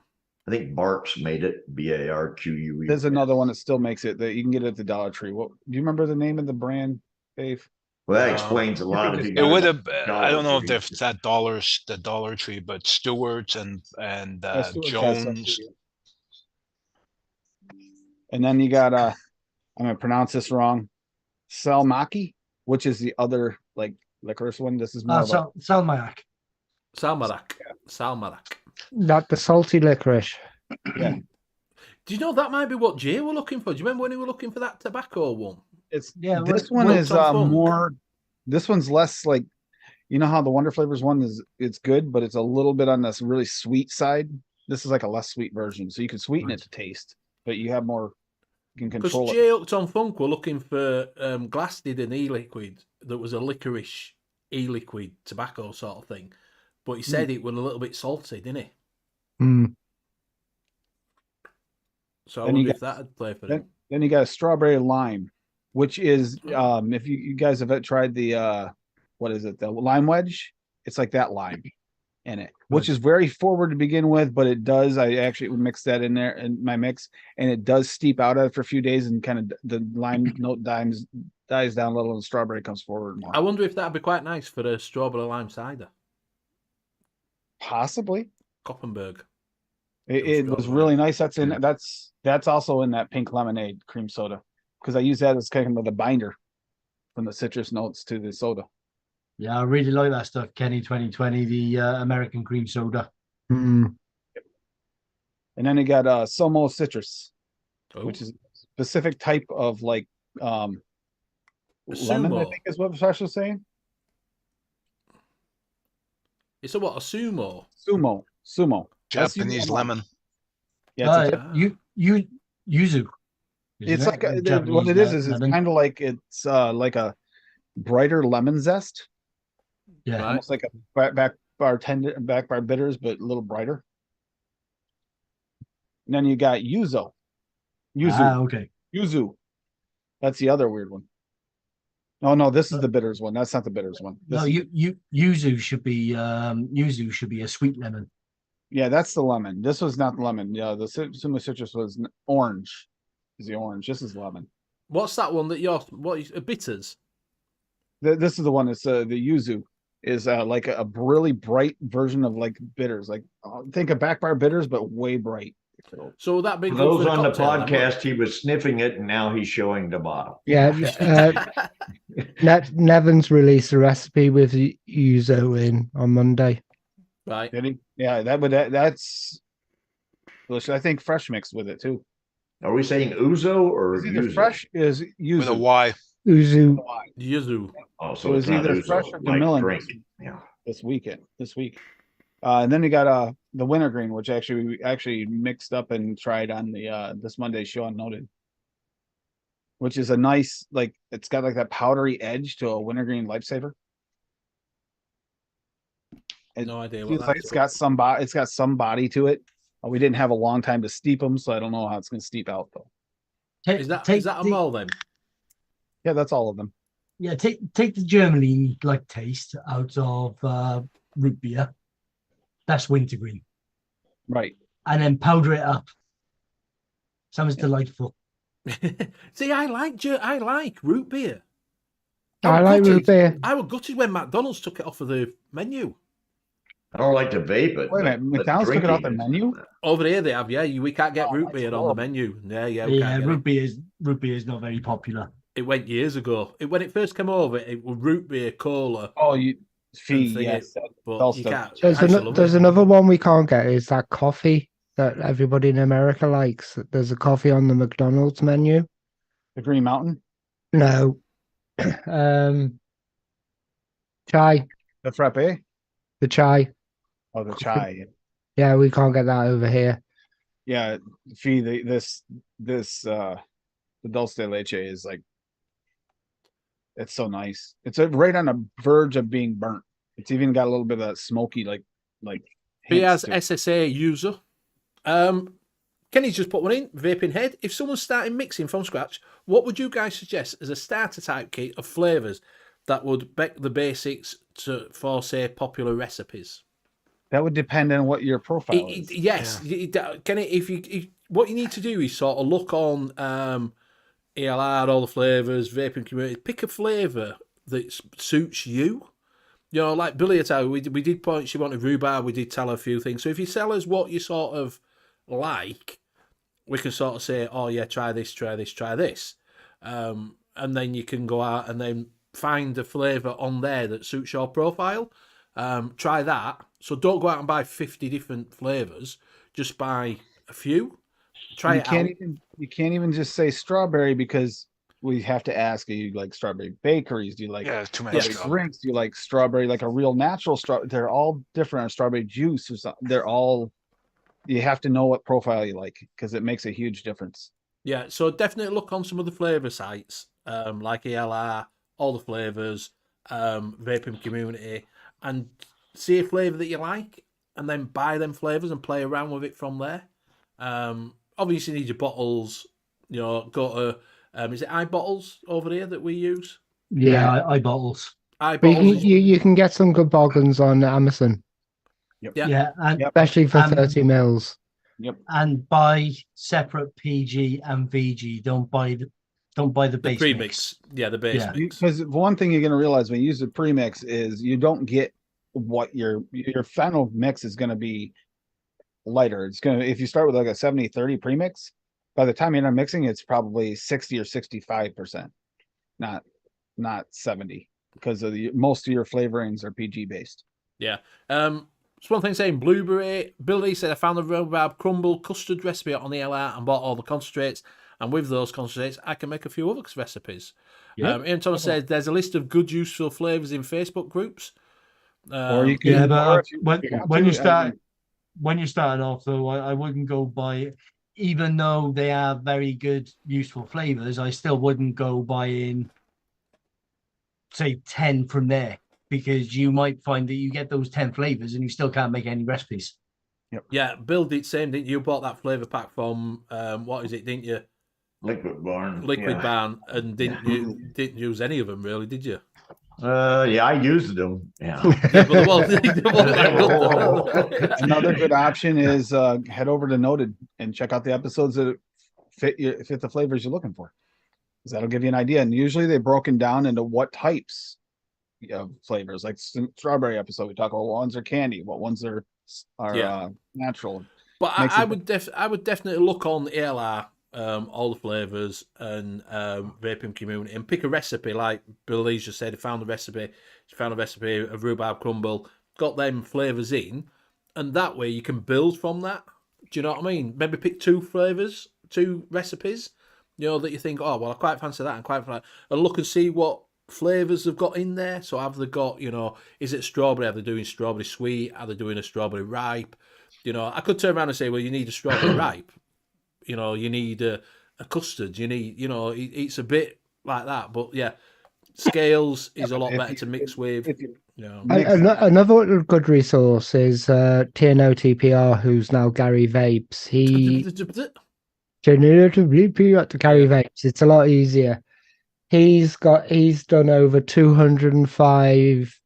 I think Barks made it. BARQUE. There's another one that still makes it that you can get it at the Dollar Tree. What do you remember the name of the brand, Dave? Well, that explains a lot. If you It got would it have. at I don't know if Dollar there's that the Dollar Tree, but Stewart's and Stewart's has some Jones. too. And then you got I'm gonna pronounce this wrong, Salmaki, which is the other like licorice one. This is more of a Salmayak. Salmarak. Salmarak. Not the salty licorice. yeah. Do you know that might be what Jay were looking for? Do you remember when he were looking for that tobacco one? It's Yeah, this well, one is Tom Funk. more. This one's less like, you know how the Wonder Flavors one is. It's good, but it's a little bit on this really sweet side. This is like a less sweet version, so you can sweeten it to taste, but you have more. You can Because control Jay it. Hooked on Funk were looking for Glasted and E-liquid that was a licorice E-liquid tobacco sort of thing, but he said it was a little bit salty, didn't he? Mm. So I Then wonder you if that would play for him. Then you got a strawberry lime, which is if you guys have tried the what is it, the lime wedge? It's like that lime in it, which is very forward to begin with, but it does. I actually mix that in there in my mix, and it does steep out after a few days, and kind of the lime note dies down a little, and the strawberry comes forward more. I wonder if that'd be quite nice for a strawberry lime cider. Possibly. Koppenberg. It was really nice. That's also in that pink lemonade cream soda, because I use that as kind of the binder from the citrus notes to the soda. Yeah, I really like that stuff, Kenny 2020, the American cream soda. Mm. And then you got Somo citrus, Oh. which is a specific type of like lemon, I sumo. think is what Sasha was saying. It's a what? A sumo? Sumo. Japanese S-U-M-O. lemon. Yeah, it's a Yuzu. It's Isn't like it? what it Japanese is it's lemon. kind of like it's like a brighter lemon zest, Yeah. Right. almost like a back bar bitters, but a little brighter. And then you got yuzu. Okay. Yuzu. That's the other weird one. No, this is the bitters one. That's not the bitters one. No, yuzu should be a sweet lemon. Yeah, that's the lemon. This was not the lemon. Yeah, the Sumo Citrus was orange. Is the orange? This is lemon. What's that one that you're? What is bitters? This is the one. It's the yuzu is like a really bright version of like bitters. Like think of back bar bitters, but way bright. So would that be For good those for on the cocktail, then, podcast, he was sniffing it, and now he's showing the bottle. Yeah, Nevin's released a recipe with yuzu in on Monday. right. Did he? Yeah, that's delicious. I think fresh mixed with it too. Are we saying Uzo or It's either Yuzu? fresh is yuzu. With a Y. Yuzu. Yuzu. Oh, It so was it's not either Uzo, fresh or like vanilla drink. Yeah. this week. And then you got the wintergreen, which we actually mixed up and tried on the this Monday show and noted. which is a nice, like, it's got like that powdery edge to a wintergreen lifesaver. No idea what Feels that like is, it's but- got some body. It's got some body to it. We didn't have a long time to steep them, so I don't know how it's going to steep out though. Is that a mole then? Yeah, that's all of them. Yeah, take the Germany like taste out of root beer. That's wintergreen, Right. and then powder it up. Sounds delightful. See, I like root beer. I like root beer. I was gutted when McDonald's took it off of the menu. I don't like to vape it. Wait a minute, McDonald's took it off the menu? Over here they have, yeah. We can't get root beer on the horrible. menu. Yeah, we can't get root beer is not very popular. it. Went years ago. When it first came over, it was root beer, cola. Oh, fee, thing yes. But you can't. There's another one we can't get. Is that coffee that everybody in America likes? There's a coffee on the McDonald's menu. The Green Mountain? No. Chai. The frappe? The chai. Oh, the chai. Yeah, we can't get that over here. Yeah, fee. The dulce de leche is like, it's so nice. It's right on the verge of being burnt. It's even got a little bit of that smoky, like. He has hints to it. SSA user. Kenny's just put one in, vaping head. If someone's starting mixing from scratch, what would you guys suggest as a starter type kit of flavours that would back the basics for, say, popular recipes? That would depend on what your profile is. Yes. Kenny, what you need to do is sort of look on ELR, all the flavours, vaping community. Pick a flavour that suits you. You know, like Billy at we did point, she wanted rhubarb, we did tell her a few things. So if you tell us what you sort of like, we can sort of say, oh yeah, try this. And then you can go out and then find a flavour on there that suits your profile. Try that. So don't go out and buy 50 different flavours. Just buy a few. Try it out. You can't even just say strawberry because we have to ask, do you like strawberry bakeries? Do you like too many strawberry drinks? Do you like strawberry, like a real natural strawberry? They're all different. Or strawberry juice or something. They're all, you have to know what profile you like because it makes a huge difference. Yeah, so definitely look on some of the flavour sites, like ELR, all the flavours, vaping community, and see a flavour that you like, and then buy them flavours and play around with it from there. Obviously, you need your bottles. You know, go to is it iBottles over here that we use? Yeah, iBottles. iBottles. You can get some good bargains on Amazon. Yep. Yeah, and especially for 30 mils. Yep. And buy separate PG and VG. Don't buy the base premix. Yeah, the base mix. Because one thing you're going to realize when you use the premix is you don't get what your final mix is going to be lighter. It's going to, if you start with like a 70-30 premix, by the time you're done mixing, it's probably 60 or 65%, not 70, because of most of your flavorings are PG based. Yeah. It's one thing saying blueberry. Billy said I found the rhubarb crumble custard recipe on the LR and bought all the concentrates. And with those concentrates, I can make a few other recipes. Yep. Ian Thomas said there's a list of good useful flavours in Facebook groups. Or you can, when you're starting off though, I wouldn't go buy. Even though they are very good, useful flavors, I still wouldn't go buying, say, 10 from there, because you might find that you get those 10 flavors and you still can't make any recipes. Yep. Yeah, Bill did same, didn't you? Bought that flavor pack from what is it? Didn't you? Liquid Barn. Barn, and didn't use any of them really, did you? Yeah, I used them. Yeah. Another good option is head over to Noted and check out the episodes that fit the flavors you're looking for. Because that'll give you an idea. And usually they're broken down into what types of flavors. Like strawberry episode, we talk about what ones are candy, what ones are natural. But I would definitely look on ELR. All the flavors and vaping community, and pick a recipe like Bill just said. He found a recipe of rhubarb crumble, got them flavors in, and that way you can build from that. Do you know what I mean? Maybe pick two recipes, that you think, oh well, I quite fancy that and and look and see what flavors they've got in there. So have they got, is it strawberry? Are they doing strawberry sweet? Are they doing a strawberry ripe? I could turn around and say, well, you need a strawberry ripe. You need a a custard. You need, it's a bit like that. But yeah, scales is a lot better to mix with. Another good resource is TNO TPR, who's now Gary Vapes. He to Gary Vapes. It's a lot easier. He's done over 205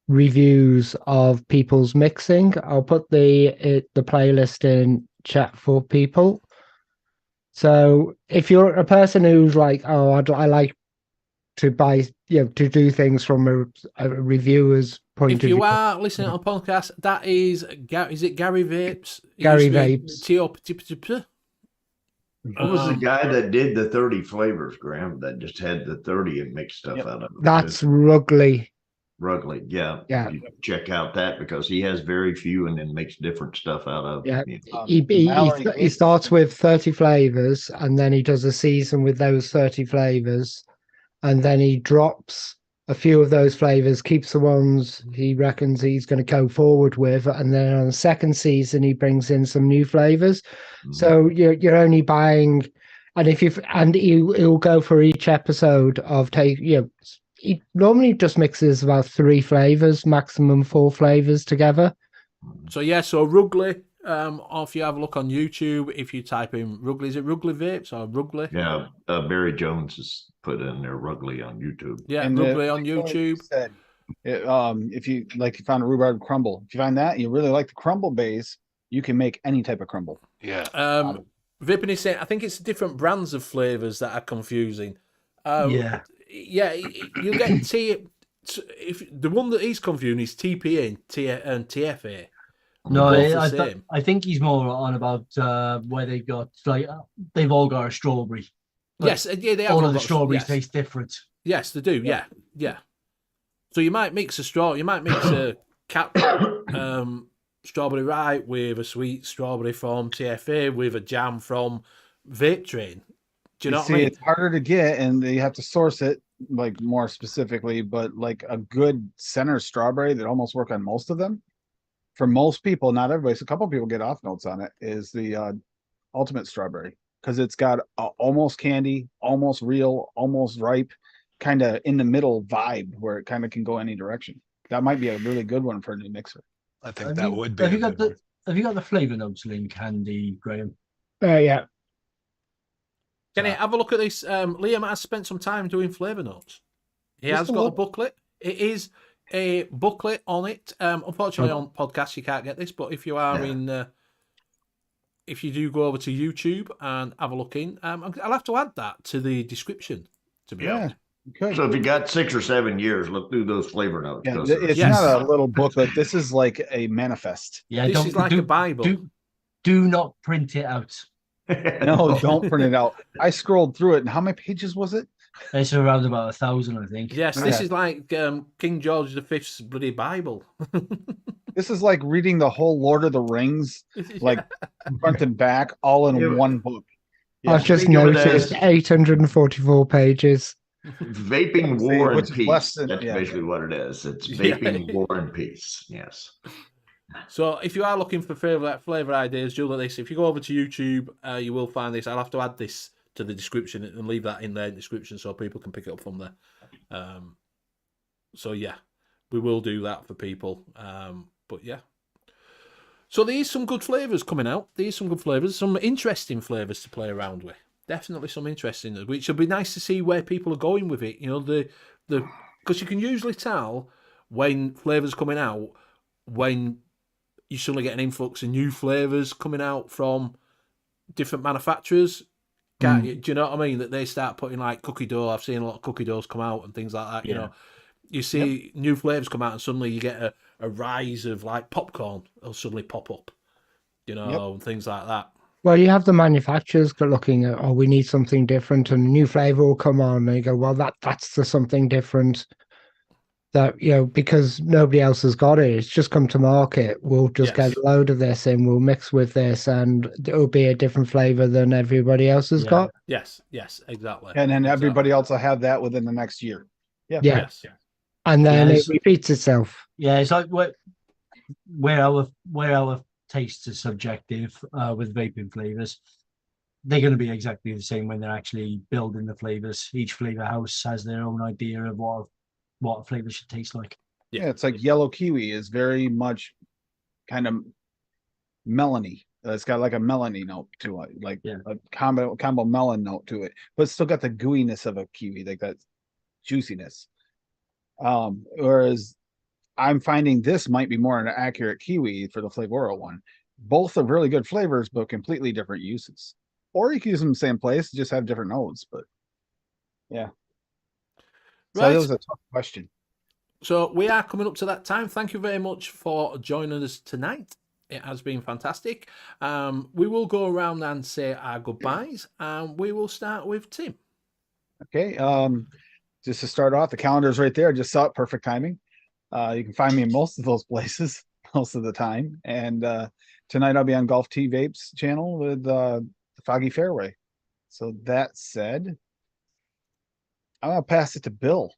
reviews of people's mixing. I'll put the playlist in chat for people. So if you're a person who's like, oh, I like to buy, to do things from a reviewer's point of view. If you are listening to a podcast, that is it Gary Vapes? Gary Vapes. What was the guy that did the 30 flavors, Graham, that just had the 30 and mixed stuff out of it? That's Rugley. Rugley, yeah. You check out that because he has very few and then makes different stuff out of. Yeah, he starts with 30 flavors and then he does a season with those 30 flavors, and then he drops a few of those flavors, keeps the ones he reckons he's going to go forward with, and then on the second season he brings in some new flavors. So you're only buying, and he'll go for each episode of he normally just mixes about 3 flavors, maximum 4 flavors together. So Rugley, or if you have a look on YouTube, if you type in Rugley, is it Rugley Vapes or Rugley? Yeah, Barry Jones has put in there Rugley on YouTube. Yeah, and Rugley on YouTube. If you found a rhubarb crumble, if you find that you really like the crumble base, you can make any type of crumble. Yeah. Vaping is saying, I think it's different brands of flavors that are confusing. You get if the one that he's confusing is TPA and TFA. No, I think he's more on about where they got they've all got a strawberry. Yes, they have all of the strawberries taste different. Yes, they do. Yeah. So you might mix a cap strawberry rye with a sweet strawberry from TFA with a jam from Vape Train. Do you know what I mean? It's harder to get, and you have to source it more specifically. But a good center strawberry that almost work on most of them. For most people, not everybody, so a couple of people get off notes on it, is the ultimate strawberry, because it's got almost candy, almost real, almost ripe, kind of in the middle vibe where it kind of can go any direction. That might be a really good one for a new mixer. I think that would be. Have you got the flavor notes link handy, Graham? Yeah. Can you have a look at this? Liam has spent some time doing flavor notes. He has got a booklet. It is a booklet on it. Unfortunately, on podcasts you can't get this, but if you are if you do go over to YouTube and have a look in, I'll have to add that to the description. To be honest. Okay. So if you got 6 or 7 years, look through those flavor notes. Yeah, it's not a little booklet. This is like a manifest. Yeah, this is like a Bible. Do not print it out. No, don't print it out. I scrolled through it, and how many pages was it? It's around about 1,000, I think. Yes, this is like King George V's bloody Bible. This is like reading the whole Lord of the Rings, front and back, all in one book. Yeah. I've just noticed 844 pages. Vaping War and Peace. That's basically what it is. It's Vaping War and Peace. Yes. So if you are looking for flavor ideas, do like this. If you go over to YouTube, you will find this. I'll have to add this to the description and leave that in the description so people can pick it up from there. So yeah, we will do that for people. But yeah. So there's some good flavors coming out. There's some good flavors, some interesting flavors to play around with. Definitely some interesting, which will be nice to see where people are going with it. You know, because you can usually tell when flavors coming out when you suddenly get an influx of new flavors coming out from different manufacturers. Do you know what I mean? That they start putting like cookie dough. I've seen a lot of cookie doughs come out and things like that. You know, you see new flavors come out and suddenly you get a rise of like popcorn will suddenly pop up. You know, and things like that. Well, you have the manufacturers looking at, we need something different, and a new flavor will come on, and you go, well, that's the something different that, because nobody else has got it. It's just come to market. We'll just get a load of this and we'll mix with this, and it'll be a different flavor than everybody else has got. Yes, exactly. And then everybody else will have that within the next year. Yeah. Yes. And then it repeats itself. Yeah, it's like where our tastes are subjective with vaping flavors. they're going to be exactly the same when they're actually building the flavors. Each flavor house has their own idea of what a flavor should taste like. Yeah, it's like yellow kiwi is very much kind of melony. It's got like a melony note to it, like a combo melon note to it, but it's still got the gooiness of a kiwi, like that juiciness. Whereas I'm finding this might be more an accurate kiwi for the Flavora one. Both are really good flavors, but completely different uses. Or you can use them in the same place, just have different notes. But yeah, so Right. that was a tough question. So we are coming up to that time. Thank you very much for joining us tonight. It has been fantastic. We will go around and say our goodbyes, and we will start with Tim. Okay. Just to start off, the calendar's right there. I just saw it. Perfect timing. You can find me in most of those places most of the time. And tonight I'll be on Golf Tea Vapes channel with the Foggy Fairway. So that said, I'm gonna pass it to Bill.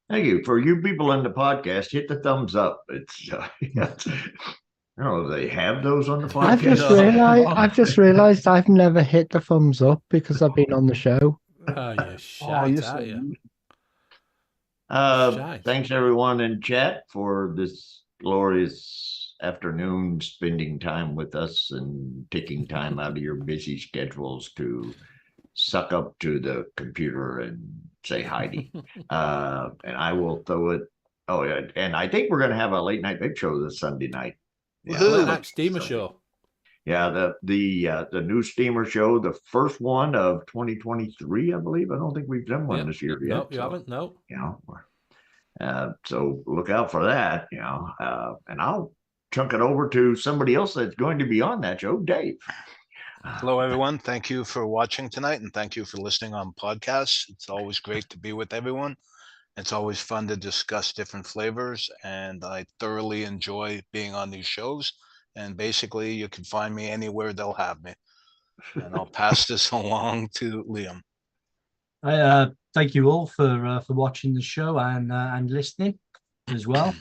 Thank you. For you people in the podcast, hit the thumbs up. It's I don't know if they have those on the podcast. I've just realized I've never hit the thumbs up because I've been on the show. Oh, you're shite, aren't you? Thanks everyone in chat for this glorious afternoon, spending time with us and taking time out of your busy schedules to suck up to the computer and say Heidi. And I will throw it. Oh yeah, and I think we're going to have a late night vape show this Sunday night. Late night steamer show. Yeah, the new steamer show, the first one of 2023, I believe. I don't think we've done one this year yet. No, you haven't. No. You know, so look out for that. You know, and I'll chunk it over to somebody else that's going to be on that show, Dave. Hello, everyone. Thank you for watching tonight, and thank you for listening on podcasts. It's always great to be with everyone. It's always fun to discuss different flavors, and I thoroughly enjoy being on these shows. And basically, you can find me anywhere they'll have me. And I'll pass this along to Liam. Thank you all for watching the show and listening as well.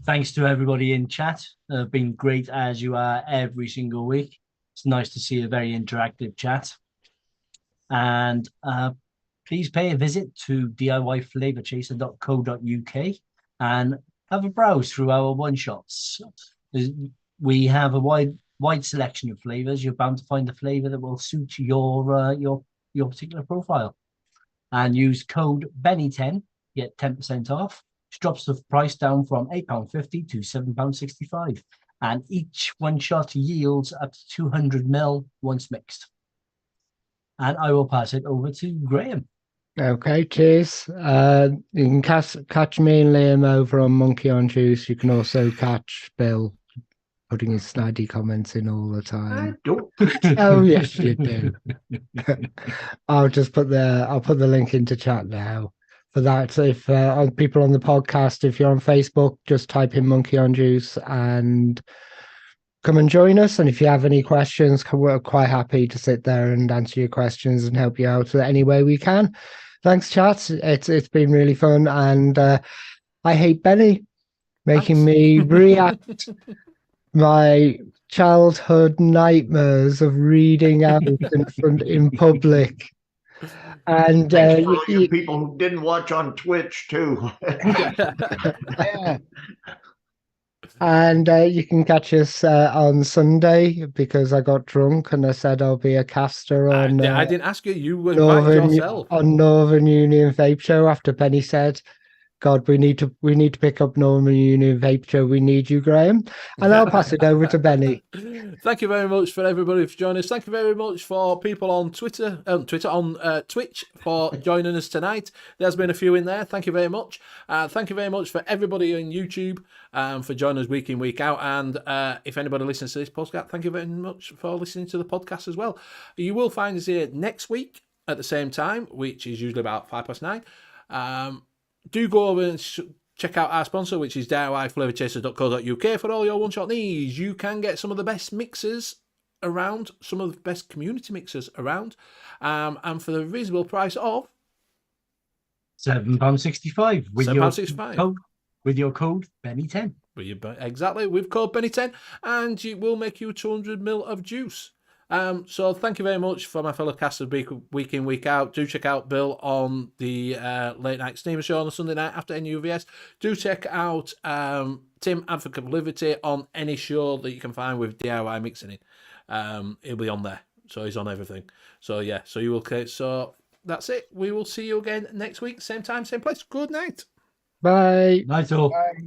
Thanks to everybody in chat. Been great as you are every single week. It's nice to see a very interactive chat. And please pay a visit to DIYFlavorchaser.co.uk and have a browse through our one-shots. We have a wide selection of flavors. You're bound to find a flavor that will suit your particular profile. And use code Benny10, get 10% off. Which drops the price down from £8.50 to £7.65. And each one shot yields up to 200 ml once mixed. And I will pass it over to Graham. Okay, cheers. You can catch me and Liam over on Monkey on Juice. You can also catch Bill putting his snidey comments in all the time. Oh yes, you do. I'll put the link into chat now. For that, if people on the podcast, if you're on Facebook, just type in Monkey on Juice and come and join us. And if you have any questions, we're quite happy to sit there and answer your questions and help you out any way we can. Thanks, chat. It's been really fun, and I hate Benny making me react my childhood nightmares of reading out in public. And thanks for all you people who didn't watch on Twitch too. Yeah. And you can catch us on Sunday because I got drunk and I said I'll be a caster on. I didn't ask you. You invited yourself on Northern Union Vape Show after Penny said, "God, we need to pick up Northern Union Vape Show. We need you, Graham." And I'll pass it over to Benny. Thank you very much for everybody for joining us. Thank you very much for people on Twitch for joining us tonight. There's been a few in there. Thank you very much. Thank you very much for everybody on YouTube for joining us week in, week out. And if anybody listens to this podcast, thank you very much for listening to the podcast as well. You will find us here next week at the same time, which is usually about 9:05. Do go over and check out our sponsor, which is DIYFlavorchaser.co.uk for all your one-shot needs. You can get some of the best mixers around, some of the best community mixers around, and for the reasonable price of £7.65 with your code Benny10. Exactly, with code Benny10, and it will make you 200 ml of juice. So thank you very much for my fellow casters week in, week out. Do check out Bill on the Late Night Steamer Show on a Sunday night after NUVS. Do check out Tim, Advocate of Liberty, on any show that you can find with DIY mixing in. He'll be on there. So he's on everything. So yeah, so you will. So that's it. We will see you again next week, same time, same place. Good night. Bye. Night all. Bye.